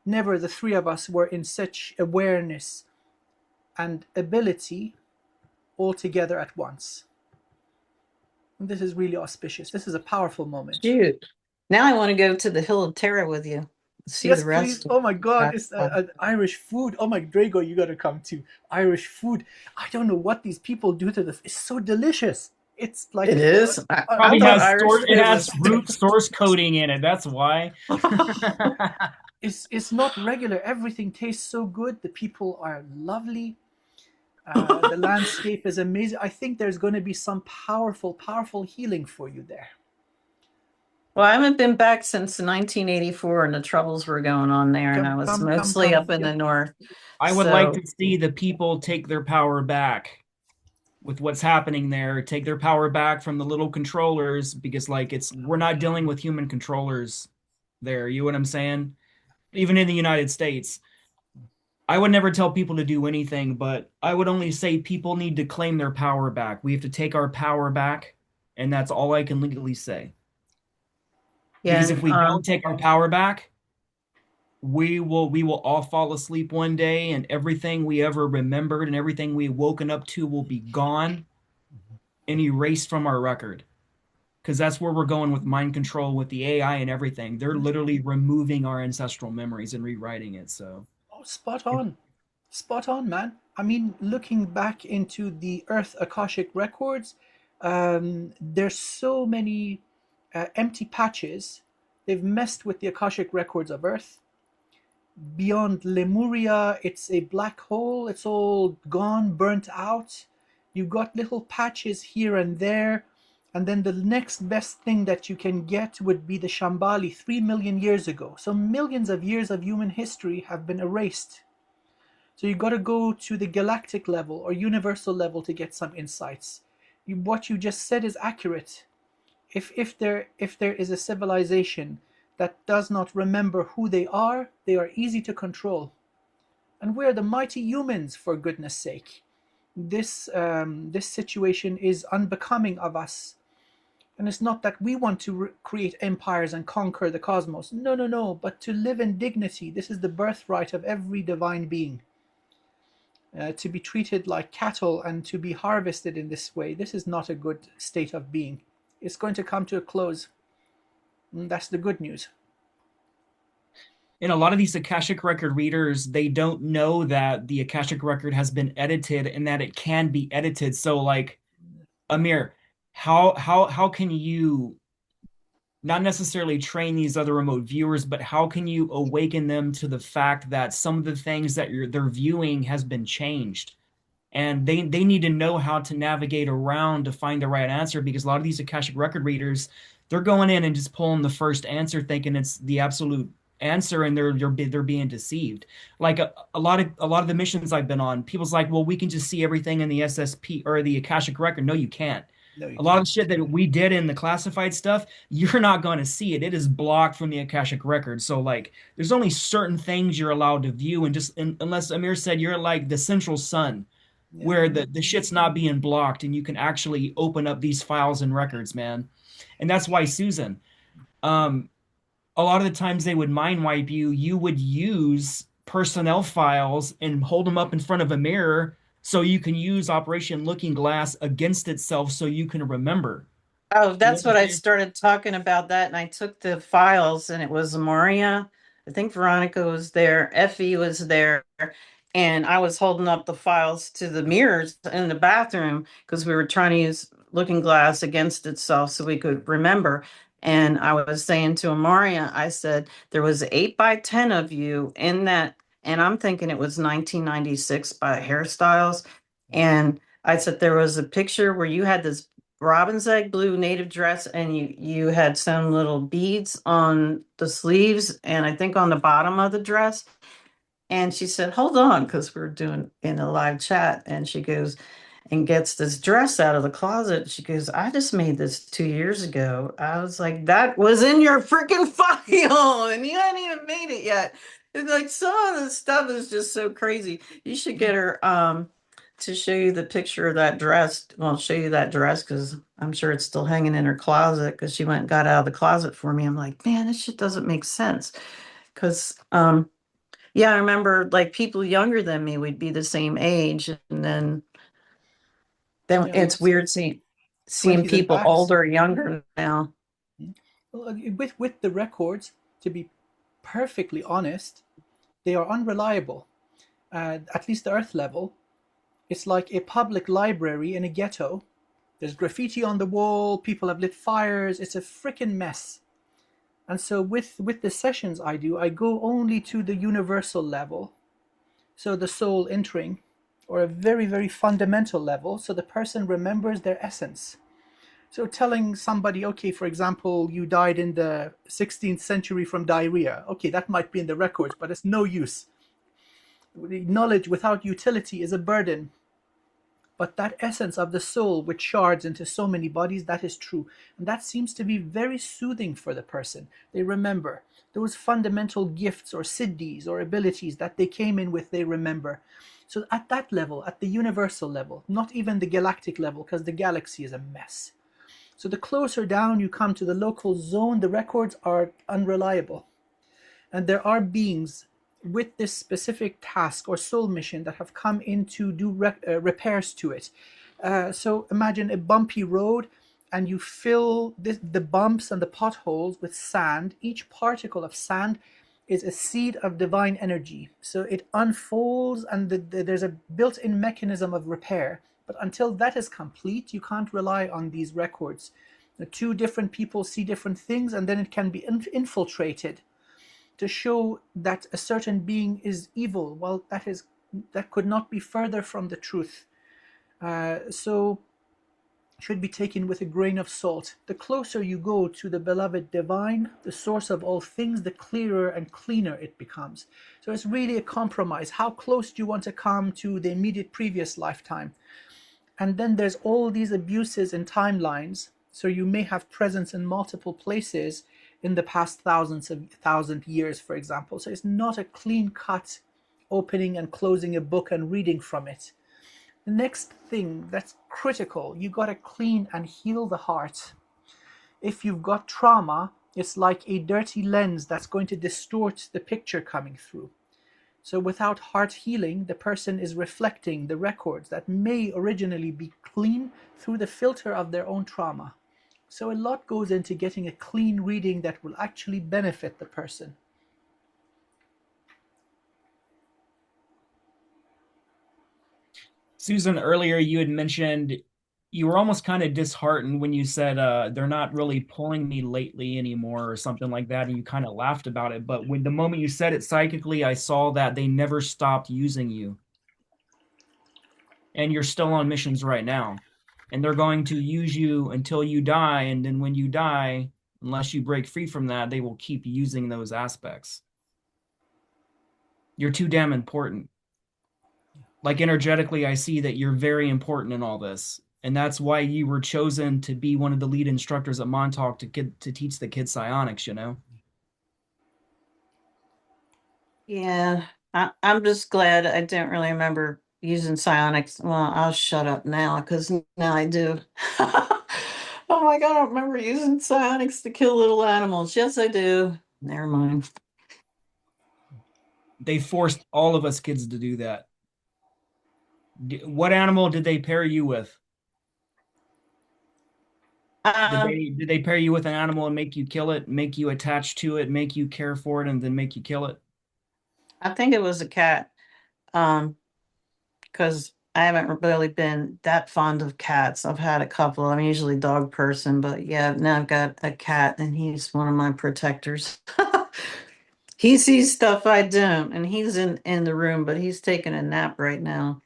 Never the three of us were in such awareness and ability all together at once. And this is really auspicious. This is a powerful moment.
Shoot. Now I want to go to the Hill of Terror with you. See
Yes,
the
please.
rest of
Oh my God,
that.
it's Irish food. Oh my Drago, you gotta come to Irish food. I don't know what these people do to this. It's so delicious. It's
It
like
is. I
Probably
thought
has
Irish
source, it
food
has
was.
root source coding in it. That's why.
it's not regular. Everything tastes so good. The people are lovely. The landscape is amazing. I think there's going to be some powerful, powerful healing for you there.
Well, I haven't been back since 1984, and the troubles were going on there, and I
Come,
was
come, come,
mostly
come.
up in
Yep.
the north.
I would like
So,
to see the people take their power back with what's happening there. Take their power back from the little controllers because, like, we're not dealing with human controllers there. You know what I'm saying? Even in the United States, I would never tell people to do anything, but I would only say people need to claim their power back. We have to take our power back, and that's all I can legally say.
yeah,
Because if
and,
we don't take our power back, we will all fall asleep one day and everything we ever remembered and everything we woken up to will be gone and erased from our record. Because that's where we're going with mind control with the AI and everything. They're literally removing our ancestral memories and rewriting it. So
Oh, spot on, man. I mean, looking back into the Earth Akashic records, there's so many empty patches. They've messed with the Akashic records of Earth. Beyond Lemuria, it's a black hole. It's all gone, burnt out. You've got little patches here and there. And then the next best thing that you can get would be the Shambhali 3 million years ago. So millions of years of human history have been erased. So you got to go to the galactic level or universal level to get some insights. What you just said is accurate. If there is a civilization that does not remember who they are easy to control. And we're the mighty humans, for goodness sake. This situation is unbecoming of us. And it's not that we want to create empires and conquer the cosmos. No, no, no. But to live in dignity. This is the birthright of every divine being. To be treated like cattle and to be harvested in this way, this is not a good state of being. It's going to come to a close. And that's the good news.
in a lot of these Akashic record readers, they don't know that the Akashic record has been edited and that it can be edited. So like Amir, how can you not necessarily train these other remote viewers, but how can you awaken them to the fact that some of the things that they're viewing has been changed? And they need to know how to navigate around to find the right answer because a lot of these Akashic record readers, they're going in and just pulling the first answer thinking it's the absolute answer and they're being deceived. Like a lot of the missions I've been on, people's like, well, we can just see everything in the SSP or the Akashic record. No, you can't.
No, you
A lot of
can't.
the shit that we did in the classified stuff, you're not going to see it. It is blocked from the Akashic record. So like there's only certain things you're allowed to view and unless Amir said you're like the central sun
Yeah.
where the shit's not being blocked and you can actually open up these files and records, man. And that's why Susan, um, a lot of the times they would mind wipe you, you would use personnel files and hold them up in front of a mirror So you can use Operation Looking Glass against itself so you can remember.
Oh,
You
that's what I
understand?
started talking about that. And I took the files and it was Maria. I think Veronica was there. Effie was there. And I was holding up the files to the mirrors in the bathroom because we were trying to use looking glass against itself so we could remember. And I was saying to Amaria, I said, there was 8 by 10 of you in that. And I'm thinking it was 1996 by Hairstyles. And I said, there was a picture where you had this robin's egg blue native dress and you had some little beads on the sleeves and I think on the bottom of the dress. And she said, hold on, because we're doing in a live chat. And she goes and gets this dress out of the closet. She goes, I just made this 2 years ago. I was like, that was in your freaking file and you hadn't even made it yet. It's like some of the stuff is just so crazy. You should get her to show you the picture of that dress. Well, I'll show you that dress because I'm sure it's still hanging in her closet because she went and got out of the closet for me. I'm like, man, this shit doesn't make sense. Because yeah, I remember like people younger than me would be the same age, and then
Yeah,
it's
it's
weird seeing
20s and
people
backs.
older or younger now.
Well, with the records, to be perfectly honest, they are unreliable. At least the Earth level, it's like a public library in a ghetto. There's graffiti on the wall. People have lit fires. It's a freaking mess. And so with the sessions I do, I go only to the universal level. So the soul entering, or a very, very fundamental level, so the person remembers their essence. So telling somebody, okay, for example, you died in the 16th century from diarrhea. Okay, that might be in the records, but it's no use. Knowledge without utility is a burden. But that essence of the soul, which shards into so many bodies, that is true. And that seems to be very soothing for the person. They remember those fundamental gifts or siddhis or abilities that they came in with, they remember. So at that level, at the universal level, not even the galactic level, because the galaxy is a mess. So the closer down you come to the local zone, the records are unreliable. And there are beings with this specific task or soul mission that have come in to do repairs to it. So imagine a bumpy road and you fill the bumps and the potholes with sand. Each particle of sand is a seed of divine energy. So it unfolds and there's a built in mechanism of repair. But until that is complete, you can't rely on these records. The two different people see different things and then it can be infiltrated to show that a certain being is evil. Well, that could not be further from the truth. So should be taken with a grain of salt. The closer you go to the beloved divine, the source of all things, the clearer and cleaner it becomes. So it's really a compromise. How close do you want to come to the immediate previous lifetime? And then there's all these abuses in timelines. So you may have presence in multiple places in the past thousand years, for example. So it's not a clean cut opening and closing a book and reading from it. The next thing that's critical, you got to clean and heal the heart. If you've got trauma, it's like a dirty lens that's going to distort the picture coming through. So without heart healing, the person is reflecting the records that may originally be clean through the filter of their own trauma. So a lot goes into getting a clean reading that will actually benefit the person.
Susan, earlier you had mentioned you were almost kind of disheartened when you said they're not really pulling me lately anymore or something like that, and you kind of laughed about it. But when the moment you said it psychically, I saw that they never stopped using you, and you're still on missions right now, and they're going to use you until you die, and then when you die, unless you break free from that, they will keep using those aspects. You're too damn important. Like energetically, I see that you're very important in all this. And that's why you were chosen to be one of the lead instructors at Montauk to teach the kids psionics, you know?
Yeah, I'm just glad I didn't really remember using psionics. Well, I'll shut up now because now I do. Oh my God, I don't remember using psionics to kill little animals. Yes, I do. Never mind.
They forced all of us kids to do that. What animal did they pair you with? Did
Um,
they pair you with an animal and make you kill it, make you attached to it, make you care for it, and then make you kill it?
I think it was a cat. Because I haven't really been that fond of cats. I've had a couple. I'm usually a dog person, but yeah, now I've got a cat and he's one of my protectors. He sees stuff I don't, and he's in the room, but he's taking a nap right now.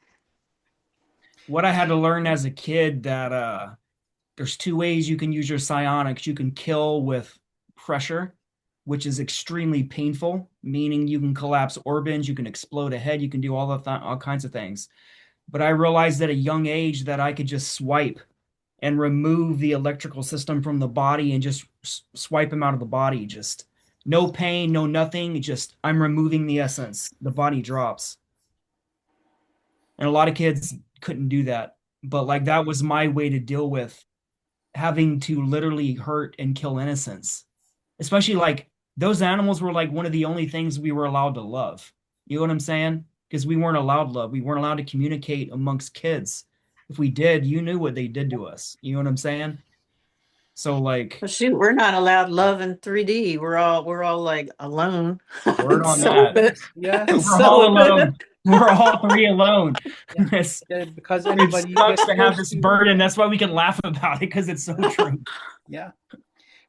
What I had to learn as a kid that there's two ways you can use your psionics. You can kill with pressure, which is extremely painful, meaning you can collapse organs, you can explode a head, you can do all kinds of things. But I realized at a young age that I could just swipe and remove the electrical system from the body and just swipe him out of the body. Just no pain, no nothing. Just I'm removing the essence. The body drops. And a lot of kids couldn't do that. But like that was my way to deal with having to literally hurt and kill innocence. Especially like those animals were like one of the only things we were allowed to love. You know what I'm saying? Because we weren't allowed love. We weren't allowed to communicate amongst kids. If we did, you knew what they did to us. You know what I'm saying? So like
Well, shoot, we're not allowed love in 3D. We're all like alone.
word on
so
that.
Yes, yes,
We're all
so
alone. We're all three alone.
yeah.
It's,
Yeah, because
it
anybody you
sucks
get
to have
close
this
to,
burden. That's why we can laugh about it because it's so true.
yeah.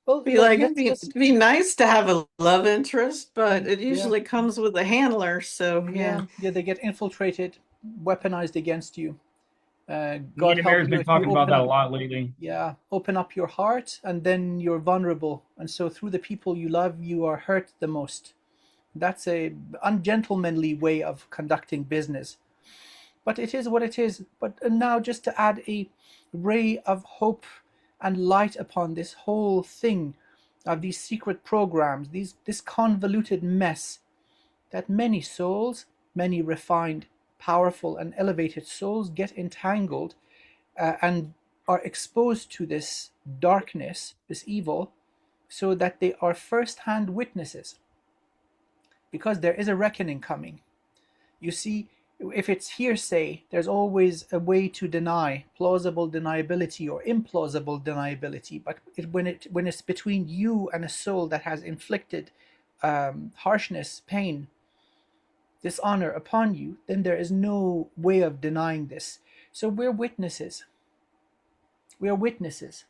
Well,
be like
let's
it'd
just,
be nice to have a love interest, but it
yeah,
usually comes with a handler. So
yeah,
yeah.
yeah. They get infiltrated, weaponized against you.
Me
God
and Amir
help
has
you
been
if you
talking about
open
that a
up.
lot lately.
Yeah, open up your heart, and then you're vulnerable, and so through the people you love, you are hurt the most. That's a ungentlemanly way of conducting business. But it is what it is. But now, just to add a ray of hope and light upon this whole thing of these secret programs, this convoluted mess that many souls, many refined, powerful, and elevated souls get entangled and are exposed to this darkness, this evil, so that they are first hand witnesses because there is a reckoning coming. You see, if it's hearsay, there's always a way to deny plausible deniability or implausible deniability. But when it's between you and a soul that has inflicted harshness, pain, dishonor upon you, then there is no way of denying this. So we're witnesses. We are witnesses.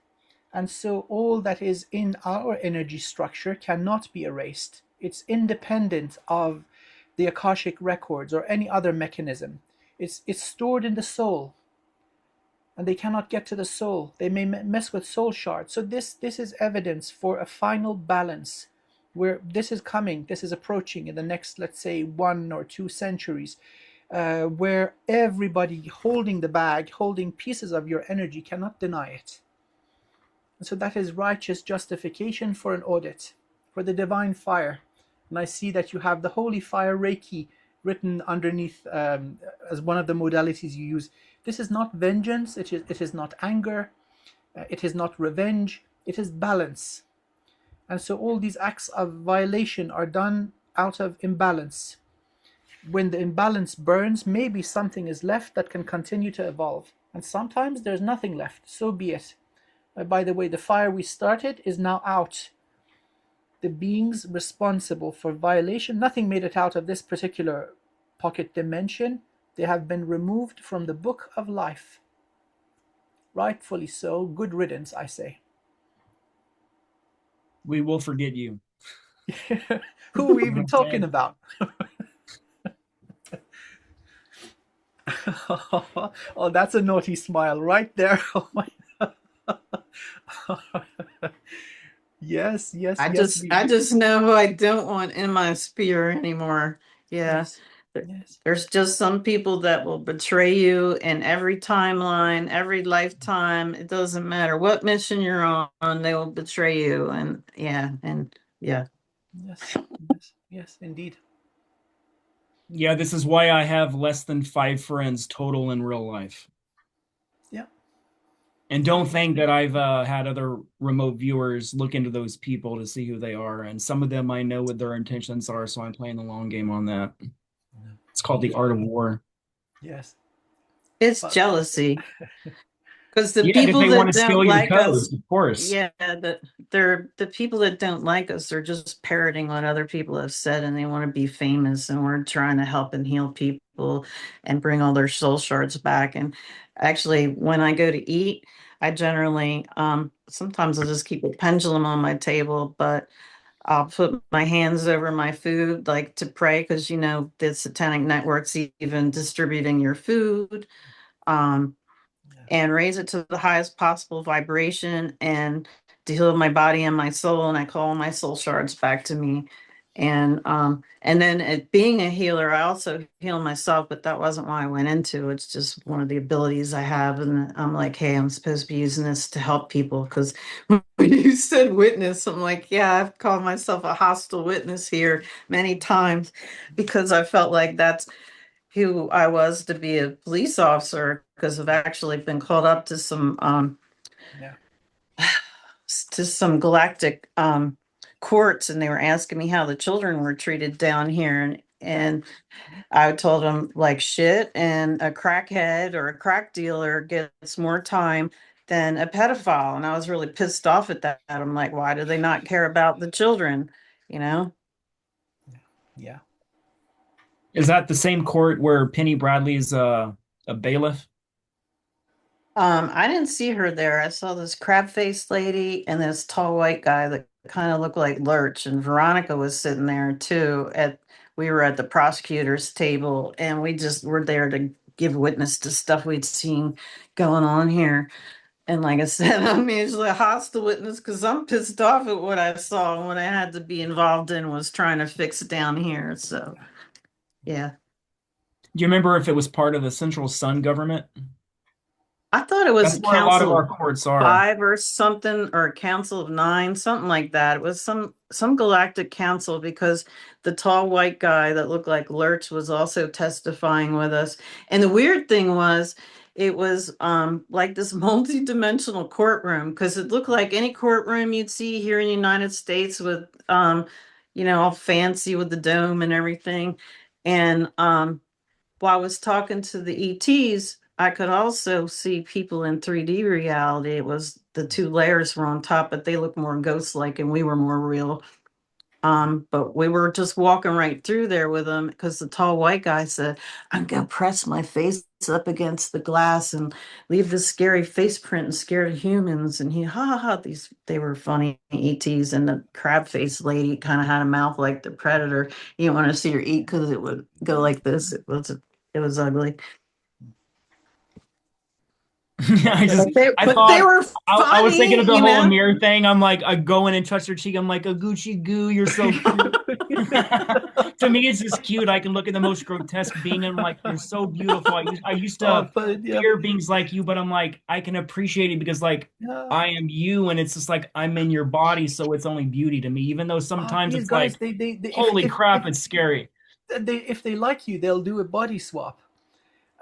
And so all that is in our energy structure cannot be erased. It's independent of the Akashic records or any other mechanism. It's stored in the soul, and they cannot get to the soul. They may mess with soul shards. So this is evidence for a final balance where this is coming, this is approaching in the next, let's say, 1 or 2 centuries, where everybody holding the bag, holding pieces of your energy, cannot deny it. And so that is righteous justification for an audit, for the divine fire. And I see that you have the holy fire Reiki written underneath as one of the modalities you use. This is not vengeance, it is not anger, it is not revenge, it is balance. And so all these acts of violation are done out of imbalance. When the imbalance burns, maybe something is left that can continue to evolve. And sometimes there's nothing left, so be it. By the way, the fire we started is now out. The beings responsible for violation, nothing made it out of this particular pocket dimension. They have been removed from the book of life. Rightfully so. Good riddance, I say.
We will forget you.
Who are we even talking about? Oh, that's a naughty smile right there. Oh my. Yes, yes,
I
yes,
just I just know who I don't want in my sphere anymore. Yeah.
yes, yes,
There's just some people that will betray you in every timeline, every lifetime. It doesn't matter what mission you're on, they will betray you. And
yes, yes, yes, indeed.
Yeah, this is why I have less than 5 friends total in real life.
Yeah.
And don't think that I've had other remote viewers look into those people to see who they are. And some of them I know what their intentions are, so I'm playing the long game on that. It's called the art of war.
Yes.
It's
But
jealousy. Because the
Yeah, because
people
they want
that
to steal
don't
your
like us,
toes, of course.
yeah, they're the people that don't like us, they're just parroting what other people have said and they want to be famous. And we're trying to help and heal people and bring all their soul shards back. And actually, when I go to eat, I generally, sometimes I'll just keep a pendulum on my table, but I'll put my hands over my food, like to pray, because the satanic network's even distributing your food. Um,
yeah,
and raise it to the highest possible vibration and to heal my body and my soul. And I call my soul shards back to me. And then being a healer, I also heal myself, but that wasn't why I went into it. It's just one of the abilities I have. And I'm like, hey, I'm supposed to be using this to help people. Because when you said witness, I'm like, yeah, I've called myself a hostile witness here many times because I felt like that's who I was to be a police officer, because I've actually been called up to
yeah,
some galactic courts, and they were asking me how the children were treated down here, and I told them like shit, and a crackhead or a crack dealer gets more time than a pedophile, and I was really pissed off at that. I'm like, why do they not care about the children? You know?
yeah.
Is that the same court where Penny Bradley's a bailiff?
I didn't see her there. I saw this crab-faced lady and this tall white guy that kind of looked like Lurch. And Veronica was sitting there too. We were at the prosecutor's table, and we just were there to give witness to stuff we'd seen going on here. And like I said, I'm usually a hostile witness because I'm pissed off at what I saw, and what I had to be involved in was trying to fix it down here. So yeah.
Do you remember if it was part of the Central Sun government?
I thought it was
That's
a
where a lot of
council
our
of
courts are.
five or something, or a council of nine, something like that. It was some galactic council, because the tall white guy that looked like Lurch was also testifying with us. And the weird thing was, it was like this multi-dimensional courtroom, because it looked like any courtroom you'd see here in the United States with all fancy with the dome and everything. And while I was talking to the ETs, I could also see people in 3D reality. It was the two layers were on top, but they looked more ghost-like and we were more real. But we were just walking right through there with them, because the tall white guy said, I'm gonna press my face up against the glass and leave this scary face print and scare the humans. And he ha ha ha, they were funny ETs. And the crab faced lady kind of had a mouth like the predator. You didn't want to see her eat because it would go like this. It was ugly.
I
Okay.
just I
But they
thought
were
I was thinking
funny,
of the whole Amir thing. I'm like, I go in and touch her cheek. I'm like, a Gucci goo, you're so cute. To me, it's just cute. I can look at the most grotesque being and I'm like, you're so beautiful. I used
Oh,
to
but yeah,
fear beings like you, but I'm like, I can appreciate it because like
yeah.
I am you, and it's just like I'm in your body, so it's only beauty to me. Even though sometimes
These
it's
guys,
like,
they
holy crap, it's scary.
if they like you, they'll do a body swap.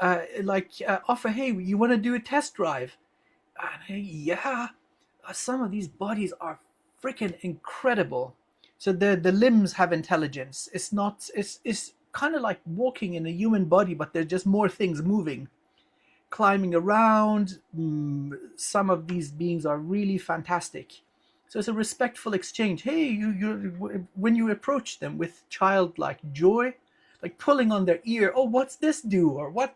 Offer, hey, you want to do a test drive? And hey, yeah, some of these bodies are freaking incredible. So the limbs have intelligence. It's kind of like walking in a human body, but there's just more things moving, climbing around. Some of these beings are really fantastic. So it's a respectful exchange. Hey, when you approach them with childlike joy, like pulling on their ear. Oh, what's this do? Or what's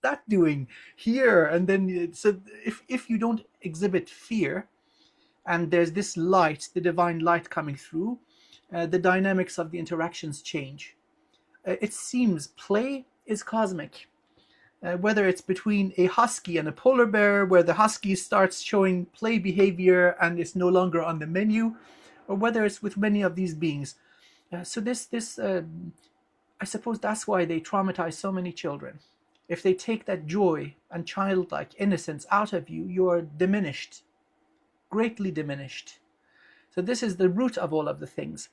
that doing here? And then so if you don't exhibit fear, and there's this light, the divine light coming through, the dynamics of the interactions change. It seems play is cosmic, whether it's between a husky and a polar bear, where the husky starts showing play behavior and is no longer on the menu, or whether it's with many of these beings. I suppose that's why they traumatize so many children. If they take that joy and childlike innocence out of you, you're diminished, greatly diminished. So this is the root of all of the things.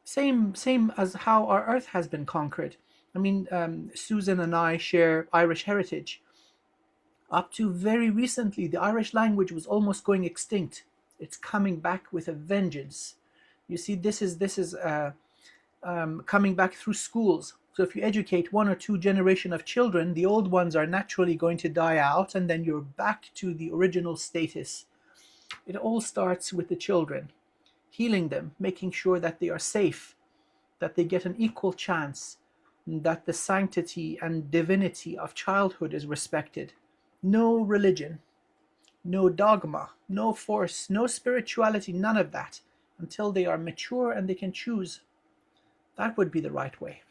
Same as how our earth has been conquered. I mean, Susan and I share Irish heritage. Up to very recently, the Irish language was almost going extinct. It's coming back with a vengeance. You see, this is coming back through schools. So if you educate 1 or 2 generation of children, the old ones are naturally going to die out, and then you're back to the original status. It all starts with the children, healing them, making sure that they are safe, that they get an equal chance, that the sanctity and divinity of childhood is respected. No religion, no dogma, no force, no spirituality, none of that, until they are mature and they can choose. That would be the right way.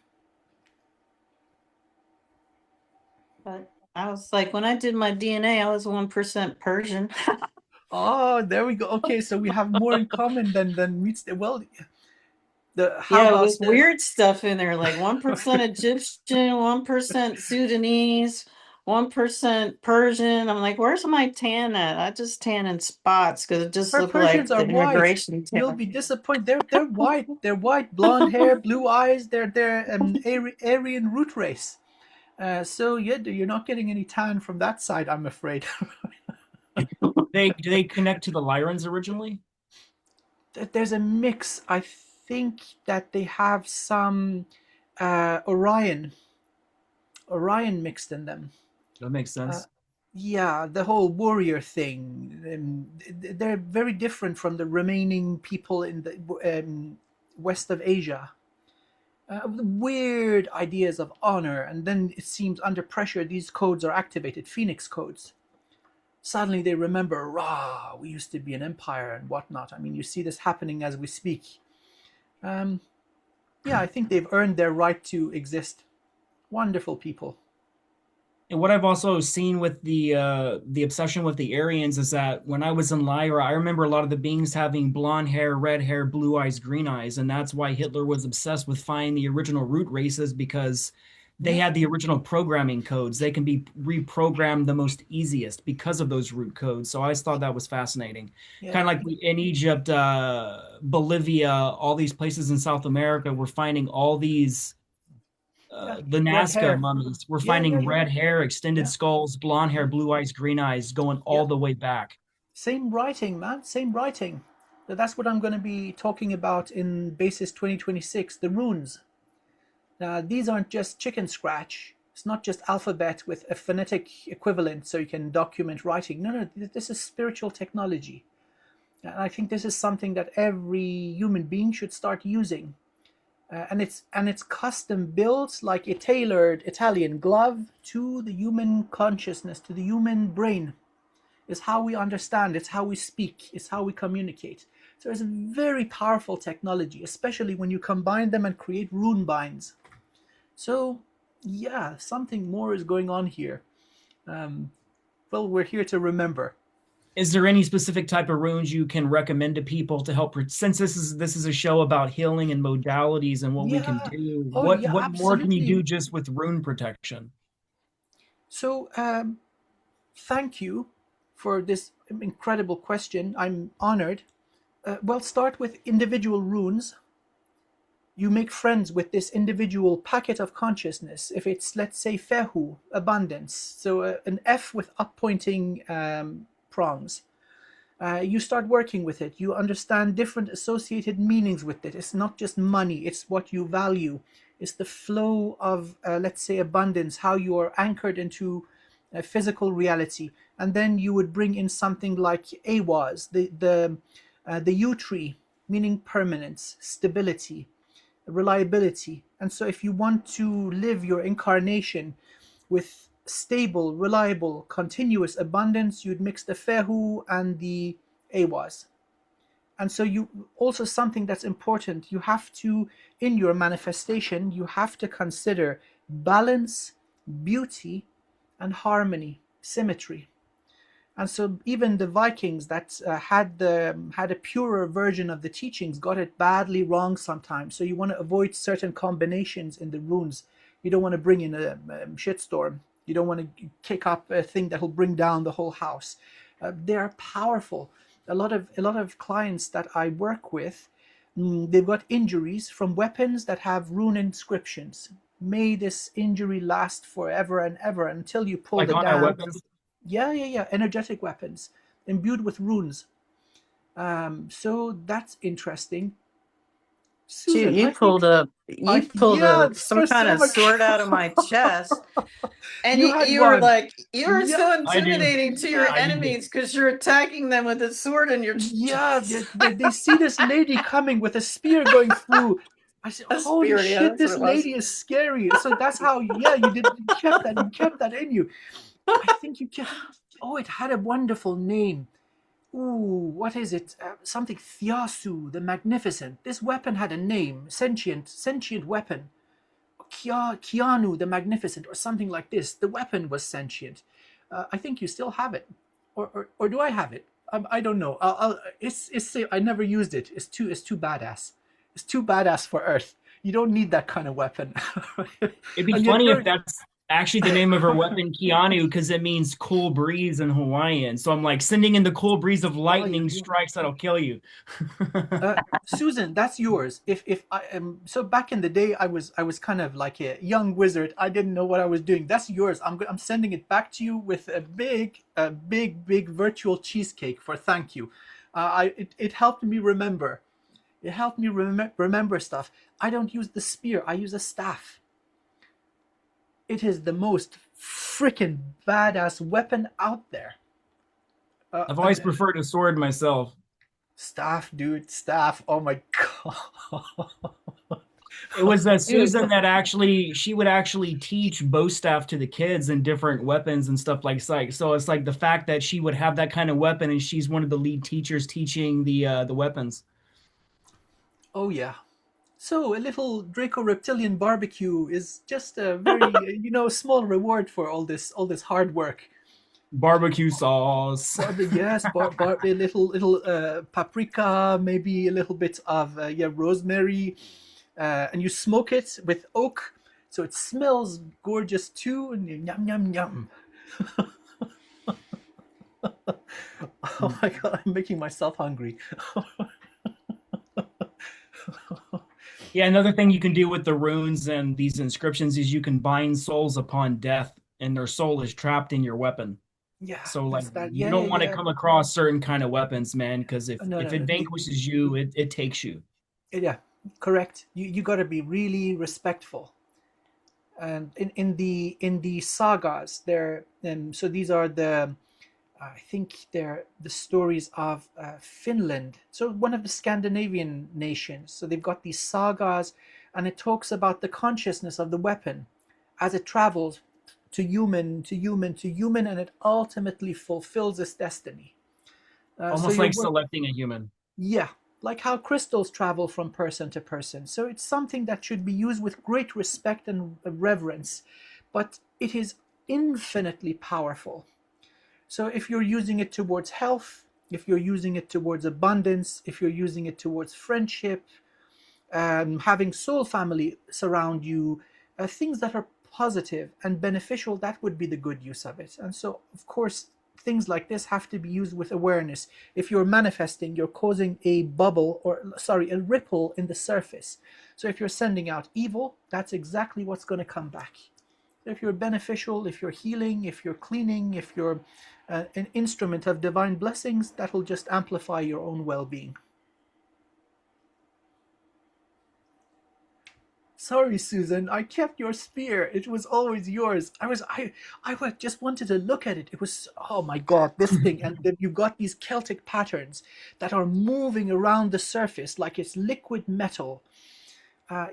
But I was like, when I did my DNA, I was 1% Persian.
Oh, there we go. Okay, so we have more in common than meets the well. How
Yeah, it
about
was weird stuff in there, like 1% Egyptian, 1% Sudanese, 1% Persian. I'm like, where's my tan at? I just tan in spots because it just looked
Persians
like
are
the
white.
immigration
You'll
tan.
be disappointed. They're white. They're white, blonde hair, blue eyes. They're Aryan root race. So yeah, you're not getting any tan from that side, I'm afraid.
Do they connect to the Lyrans originally?
There's a mix. I think that they have some Orion mixed in them.
That makes
Uh,
sense.
yeah, the whole warrior thing. They're very different from the remaining people in the west of Asia. Weird ideas of honor, and then it seems under pressure these codes are activated, Phoenix codes. Suddenly they remember, rah, we used to be an empire and whatnot. I mean, you see this happening as we speak. Um, yeah, I think they've earned their right to exist. Wonderful people.
And what I've also seen with the obsession with the Aryans is that when I was in Lyra, I remember a lot of the beings having blonde hair, red hair, blue eyes, green eyes, and that's why Hitler was obsessed with finding the original root races because they
Yeah,
had the original programming codes. They can be reprogrammed the most easiest because of those root codes. So I just thought that was fascinating.
yeah,
Kind of like in Egypt, Bolivia, all these places in South America, we're finding all these
yeah.
the
Red
Nazca
hair.
mummies. We're
Yeah, yeah,
finding
yeah,
red hair, extended
yeah,
skulls, blonde hair,
yeah,
blue eyes, green eyes, going
yeah.
all the way back.
Same writing, man. Same writing. That's what I'm going to be talking about in Basis 2026, the runes. Now, these aren't just chicken scratch. It's not just alphabet with a phonetic equivalent so you can document writing. No, no, this is spiritual technology. And I think this is something that every human being should start using. And it's custom built like a tailored Italian glove to the human consciousness, to the human brain. It's how we understand, it's how we speak, it's how we communicate. So it's a very powerful technology, especially when you combine them and create rune binds. So yeah, something more is going on here. Um, well, we're here to remember.
Is there any specific type of runes you can recommend to people to help? Since this is a show about healing and modalities and what we can
Yeah.
do,
Oh
what
yeah,
what more can you do
absolutely.
just with rune protection?
So thank you for this incredible question. I'm honored. Well, start with individual runes. You make friends with this individual packet of consciousness. If it's, let's say, Fehu, abundance, so an F with up pointing prongs, you start working with it. You understand different associated meanings with it. It's not just money, it's what you value. It's the flow of, let's say, abundance, how you are anchored into physical reality. And then you would bring in something like Awaz, the U tree, meaning permanence, stability, reliability. And so if you want to live your incarnation with stable, reliable, continuous abundance, you'd mix the Fehu and the Awaz. And so you also, something that's important, you have to, in your manifestation, you have to consider balance, beauty, and harmony, symmetry. And so even the Vikings that had a purer version of the teachings got it badly wrong sometimes. So you want to avoid certain combinations in the runes. You don't want to bring in a shitstorm. You don't want to kick up a thing that will bring down the whole house. They are powerful. A lot of clients that I work with, they've got injuries from weapons that have rune inscriptions. May this injury last forever and ever until you pull
Like
the
on our
damn.
weapons?
Yeah, yeah, yeah. Energetic weapons imbued with runes. So that's interesting. Susan, I think
You pulled
yeah,
some
for
kind
so
of
much.
sword out of my chest. And
You had
you were
one.
like, you were
Yeah,
so
I do.
intimidating to your
yeah,
I do.
enemies because you're attacking them with a sword in your
yeah.
chest.
They see this lady coming with a spear going through. I said,
A
"Holy
spear, yeah,
shit,
that's what
this
it was.
lady is scary." So that's how. Yeah, you did. You kept that. You kept that in you. I think you kept. Oh, it had a wonderful name. Ooh, what is it? Something Thyasu the Magnificent. This weapon had a name. Sentient weapon. Keanu the Magnificent, or something like this. The weapon was sentient. I think you still have it, or do I have it? I don't know. It's I never used it. It's too badass. It's too badass for Earth. You don't need that kind of weapon.
It'd be
And yet
funny if
you're
that's actually the name of her weapon, Keanu, because it means cool breeze in Hawaiian. So I'm like sending in the cool breeze of
oh
lightning strikes that'll kill you.
uh, Susan, that's yours. If I am so back in the day, I was kind of like a young wizard. I didn't know what I was doing. That's yours. I'm sending it back to you with a big virtual cheesecake for thank you. It helped me remember. It helped me remember stuff. I don't use the spear. I use a staff. It is the most freaking badass weapon out there.
I've always
And
preferred a sword myself.
staff, dude, staff. Oh my god.
It was
Dude,
Susan that she would actually teach bow staff to the kids and different weapons and stuff like so it's like the fact that she would have that kind of weapon and she's one of the lead teachers teaching the weapons.
Oh yeah. So a little Draco reptilian barbecue is just a very small reward for all this hard work.
Barbecue sauce.
Yes, a little paprika, maybe a little bit of rosemary, and you smoke it with oak, so it smells gorgeous too. And yum yum yum. Oh my god, I'm making myself hungry.
Yeah, another thing you can do with the runes and these inscriptions is you can bind souls upon death, and their soul is trapped in your weapon.
Yeah,
So like
that's that.
you
Yeah, yeah,
don't want to
yeah.
come across certain kind of weapons, man, because
No,
if
no,
it
no.
vanquishes you, it takes you.
Yeah, correct. You got to be really respectful. And in the sagas, there so these are the I think they're the stories of Finland. So one of the Scandinavian nations. So they've got these sagas, and it talks about the consciousness of the weapon as it travels to human to human to human, and it ultimately fulfills its destiny. So
Almost
you're
like
work,
selecting a human.
yeah, like how crystals travel from person to person. So it's something that should be used with great respect and reverence, but it is infinitely powerful. So if you're using it towards health, if you're using it towards abundance, if you're using it towards friendship, having soul family surround you, things that are positive and beneficial, that would be the good use of it. And so, of course, things like this have to be used with awareness. If you're manifesting, you're causing a bubble, or sorry, a ripple in the surface. So if you're sending out evil, that's exactly what's going to come back. If you're beneficial, if you're healing, if you're cleaning, if you're an instrument of divine blessings, that will just amplify your own well-being. Sorry, Susan, I kept your spear. It was always yours. Just wanted to look at it. It was, oh my God, this thing. And then you've got these Celtic patterns that are moving around the surface like it's liquid metal.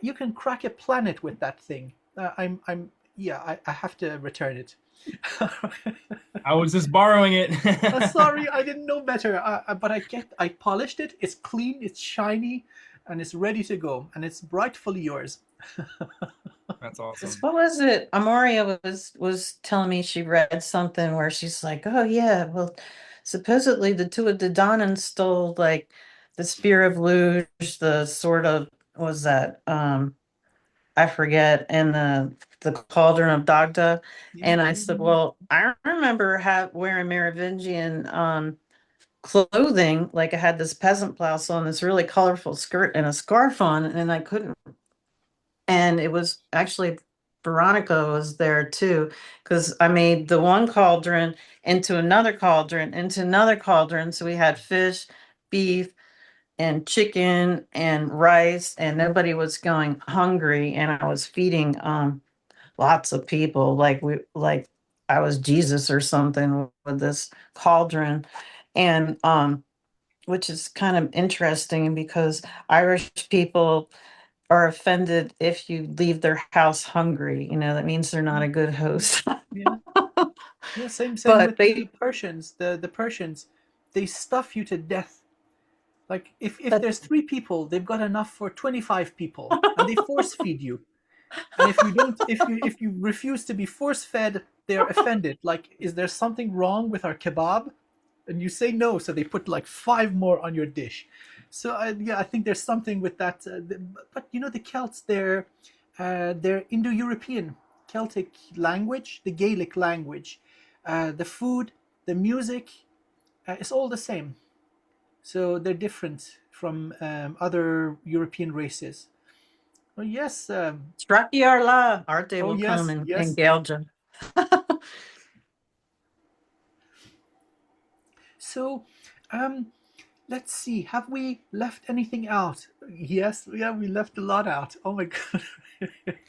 You can crack a planet with that thing. Yeah, I have to return it.
I was just borrowing it.
Sorry, I didn't know better. But I polished it. It's clean, it's shiny, and it's ready to go. And it's rightfully yours.
That's awesome.
what was it? Amoria was telling me she read something where she's like, "Oh yeah, well, supposedly the two of the Donnan stole like the Spear of Luge, the sort of was that I forget, and the Cauldron of Dagda."
Yeah.
And I said, "Well, I remember wearing Merovingian clothing, like I had this peasant blouse on, this really colorful skirt and a scarf on, and I couldn't." And it was actually Veronica was there too, because I made the one cauldron into another cauldron into another cauldron. So we had fish, beef, and chicken and rice, and nobody was going hungry, and I was feeding lots of people like I was Jesus or something with this cauldron. And which is kind of interesting because Irish people are offended if you leave their house hungry. That means they're not a good host.
Yeah. Yeah, same
But
with the Persians. The Persians, they stuff you to death. Like if
but
there's three people, they've got enough for 25 people, and they force feed you. And if you don't, if you refuse to be force fed, they're offended. Like, is there something wrong with our kebab? And you say no, so they put like five more on your dish. So yeah, I think there's something with that. But the Celts, they're Indo-European Celtic language, the Gaelic language, the food, the music, it's all the same. So they're different from other European races. Oh yes,
Strakiarla, Arte
oh
will come
yes,
and
yes.
gouge them.
So, um, let's see. Have we left anything out? Yes, yeah, we left a lot out. Oh my god,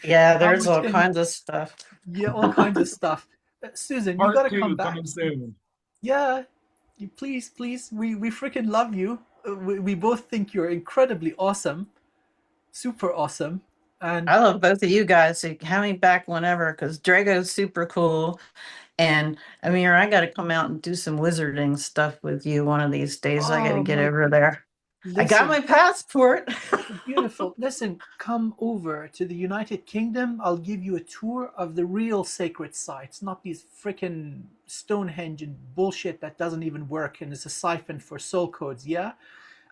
Yeah,
how
there's
much
all
can we?
kinds of stuff.
Yeah, all kinds of stuff. Susan, you got
Part
to come
two
back.
coming soon.
Yeah, please, please. We freaking love you. We both think you're incredibly awesome, super awesome, and
I love both of you guys. So have me back whenever because Drago's super cool. And Amir, I got to come out and do some wizarding stuff with you one of these days. I got to
oh
get
my,
over there. I got
listen.
my passport.
Beautiful. Listen, come over to the United Kingdom. I'll give you a tour of the real sacred sites, not these frickin' Stonehenge and bullshit that doesn't even work and is a siphon for soul codes. Yeah?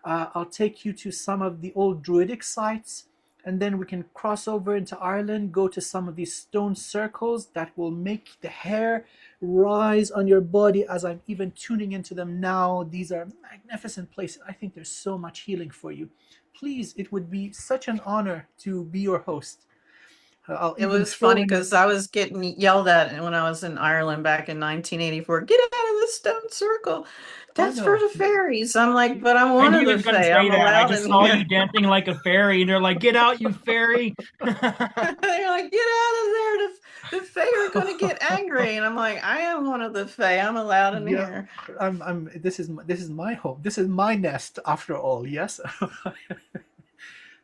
I'll take you to some of the old druidic sites, and then we can cross over into Ireland, go to some of these stone circles that will make the hair rise on your body as I'm even tuning into them now. These are magnificent places. I think there's so much healing for you. Please, it would be such an honor to be your host. I'll
It
even
was
throw
funny
in a.
because I was getting yelled at when I was in Ireland back in 1984. Get out of the stone circle.
I
That's for
know.
the fairies. I'm like, but I'm
I
one
knew
of
he
the
was going to
fae.
say
I'm
that. I
allowed
just
in
saw you
here.
dancing like a fairy, and they're like, "Get out, you fairy!"
They're like, get out of there. The fae are going to get angry. And I'm like, I am one of the fae. I'm allowed in
Yeah,
here.
this is my home. This is my nest after all. Yes.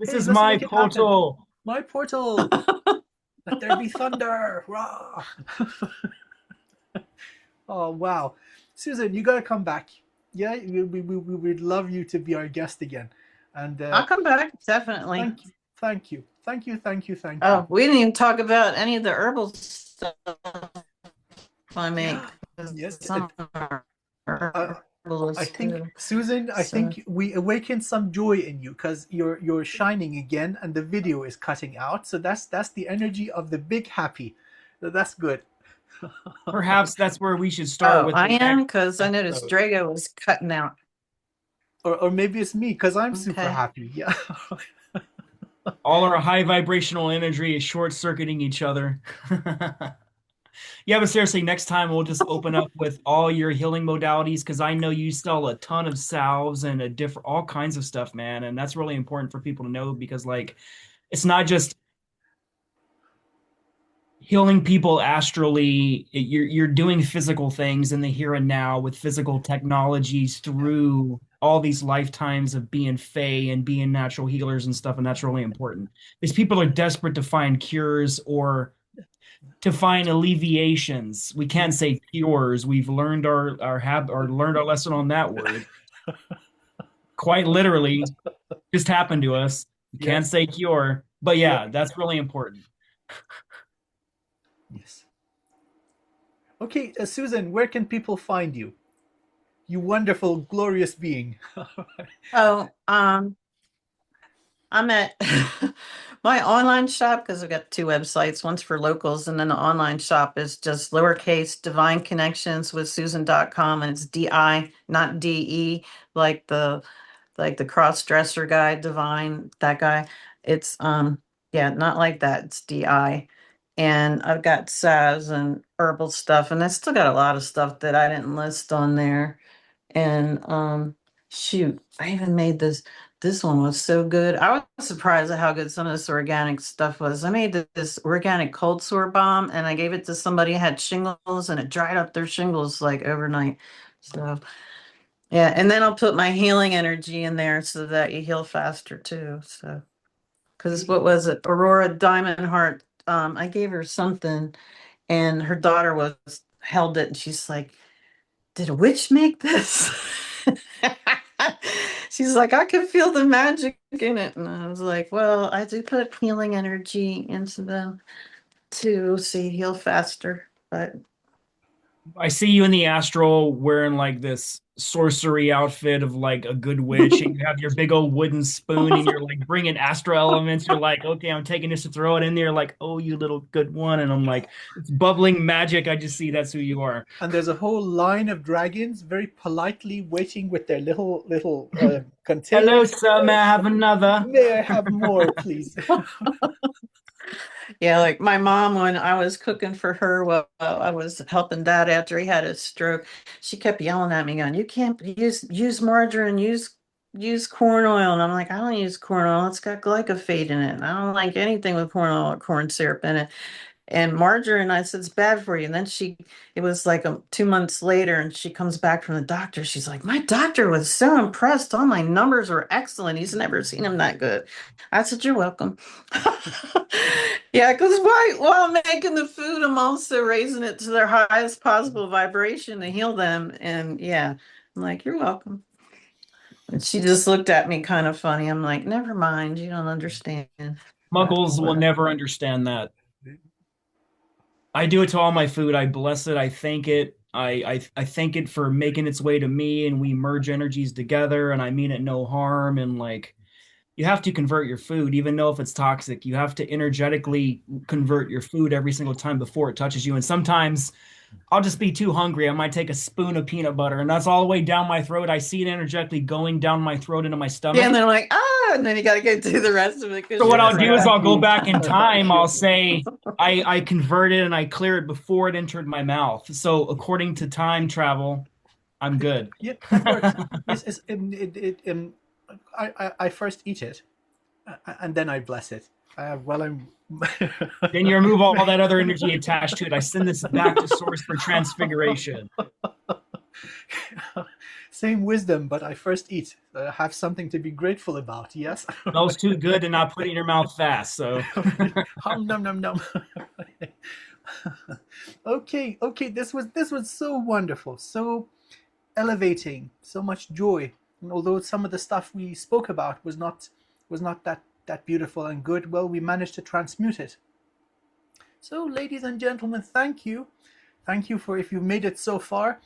This
Hey,
is
let's
my
make it happen.
portal.
My portal. Let there be thunder. Rah. Oh wow, Susan, you gotta come back. Yeah, we would love you to be our guest again. And
I'll come back. Definitely.
thank you, thank you, thank you, thank you, thank you.
Oh, we didn't even talk about any of the herbal stuff I
Yeah,
make. 'Cause
yes.
some are
Uh, I
herbalist
think
too.
Susan, I
So,
think we awakened some joy in you because you're shining again, and the video is cutting out. So that's the energy of the big happy. So that's good.
Perhaps that's where we should start
oh,
with
I
the
am
next
because I noticed
episode.
Drago was cutting out.
Or maybe it's me because I'm super
Okay.
happy. Yeah.
All our high vibrational energy is short circuiting each other. Yeah, but seriously, next time we'll just open up with all your healing modalities because I know you sell a ton of salves and a different all kinds of stuff, man. And that's really important for people to know because like it's not just healing people astrally. You're doing physical things in the here and now with physical technologies through all these lifetimes of being fae and being natural healers and stuff, and that's really important. Because people are desperate to find cures or to find alleviations. We can't say cures. We've learned our have or learned our lesson on that word. Quite literally, just happened to us. We can't
Yes.
say cure, but
Yep.
yeah, that's really important.
Yes. Okay, Susan, where can people find you? You wonderful, glorious being.
Oh, I'm at my online shop because I've got two websites. One's for locals, and then the online shop is just lowercase divine connections with Susan.com, and it's DI, not DE, like the cross dresser guy, divine, that guy. It's yeah, not like that. It's DI. And I've got salves and herbal stuff, and I still got a lot of stuff that I didn't list on there. And Shoot, I even made this. This one was so good. I was surprised at how good some of this organic stuff was. I made this organic cold sore balm and I gave it to somebody who had shingles and it dried up their shingles like overnight. So, yeah. And then I'll put my healing energy in there so that you heal faster too. So, because what was it? Aurora Diamond Heart. I gave her something and her daughter was held it and she's like, did a witch make this? She's like, I can feel the magic in it. And I was like, well, I do put healing energy into them too, so you heal faster. But
I see you in the astral wearing like this sorcery outfit of like a good witch, and you have your big old wooden spoon, and you're like bringing astral elements. You're like, okay, I'm taking this to throw it in there. Like, oh, you little good one. And I'm like, it's bubbling magic. I just see that's who you are.
And there's a whole line of dragons very politely waiting with their little containers.
Hello, sir. May I have another?
May I have more, please?
yeah, like my mom, when I was cooking for her while I was helping dad after he had his stroke, she kept yelling at me, going, "You can't use margarine, use corn oil." And I'm like, I don't use corn oil. It's got glyphosate in it. And I don't like anything with corn oil or corn syrup in it. And margarine, I said, it's bad for you. And then it was like 2 months later, and she comes back from the doctor. She's like, my doctor was so impressed. All my numbers were excellent. He's never seen them that good. I said, you're welcome. Yeah, because while I'm making the food, I'm also raising it to their highest possible vibration to heal them. And yeah, I'm like, you're welcome. And she just looked at me kind of funny. I'm like, never mind. You don't understand.
Muggles will never understand that. I do it to all my food. I bless it. I thank it. I thank it for making its way to me, and we merge energies together. And I mean it no harm. And like, you have to convert your food, even though if it's toxic. You have to energetically convert your food every single time before it touches you. And sometimes I'll just be too hungry. I might take a spoon of peanut butter, and that's all the way down my throat. I see it energetically going down my throat into my stomach.
Yeah, and they're like, and then you got to get through the rest of it.
So what I'll do is I'll go back in time. I'll say I convert it and I clear it before it entered my mouth. So according to time travel, I'm good.
Yeah, that works. I first eat it, and then I bless it. I'm.
Then you remove all that other energy attached to it. I send this back to source for transfiguration.
Same wisdom, but I first eat. Have something to be grateful about. Yes.
Smells too good to not put it in your mouth fast. So.
Num num num. Okay. This was so wonderful, so elevating, so much joy. And although some of the stuff we spoke about was not that beautiful and good, well, we managed to transmute it. So, ladies and gentlemen, thank you for, if you've made it so far.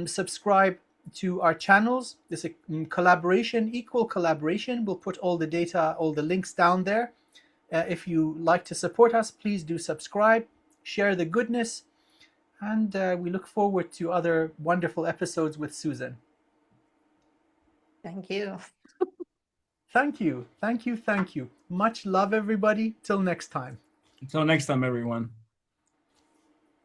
Subscribe to our channels. This is a collaboration, equal collaboration. We'll put all the data, all the links down there. If you like to support us, please do subscribe, share the goodness, and we look forward to other wonderful episodes with Susan.
Thank you.
Thank you. Much love, everybody. Till next time.
Until next time, everyone.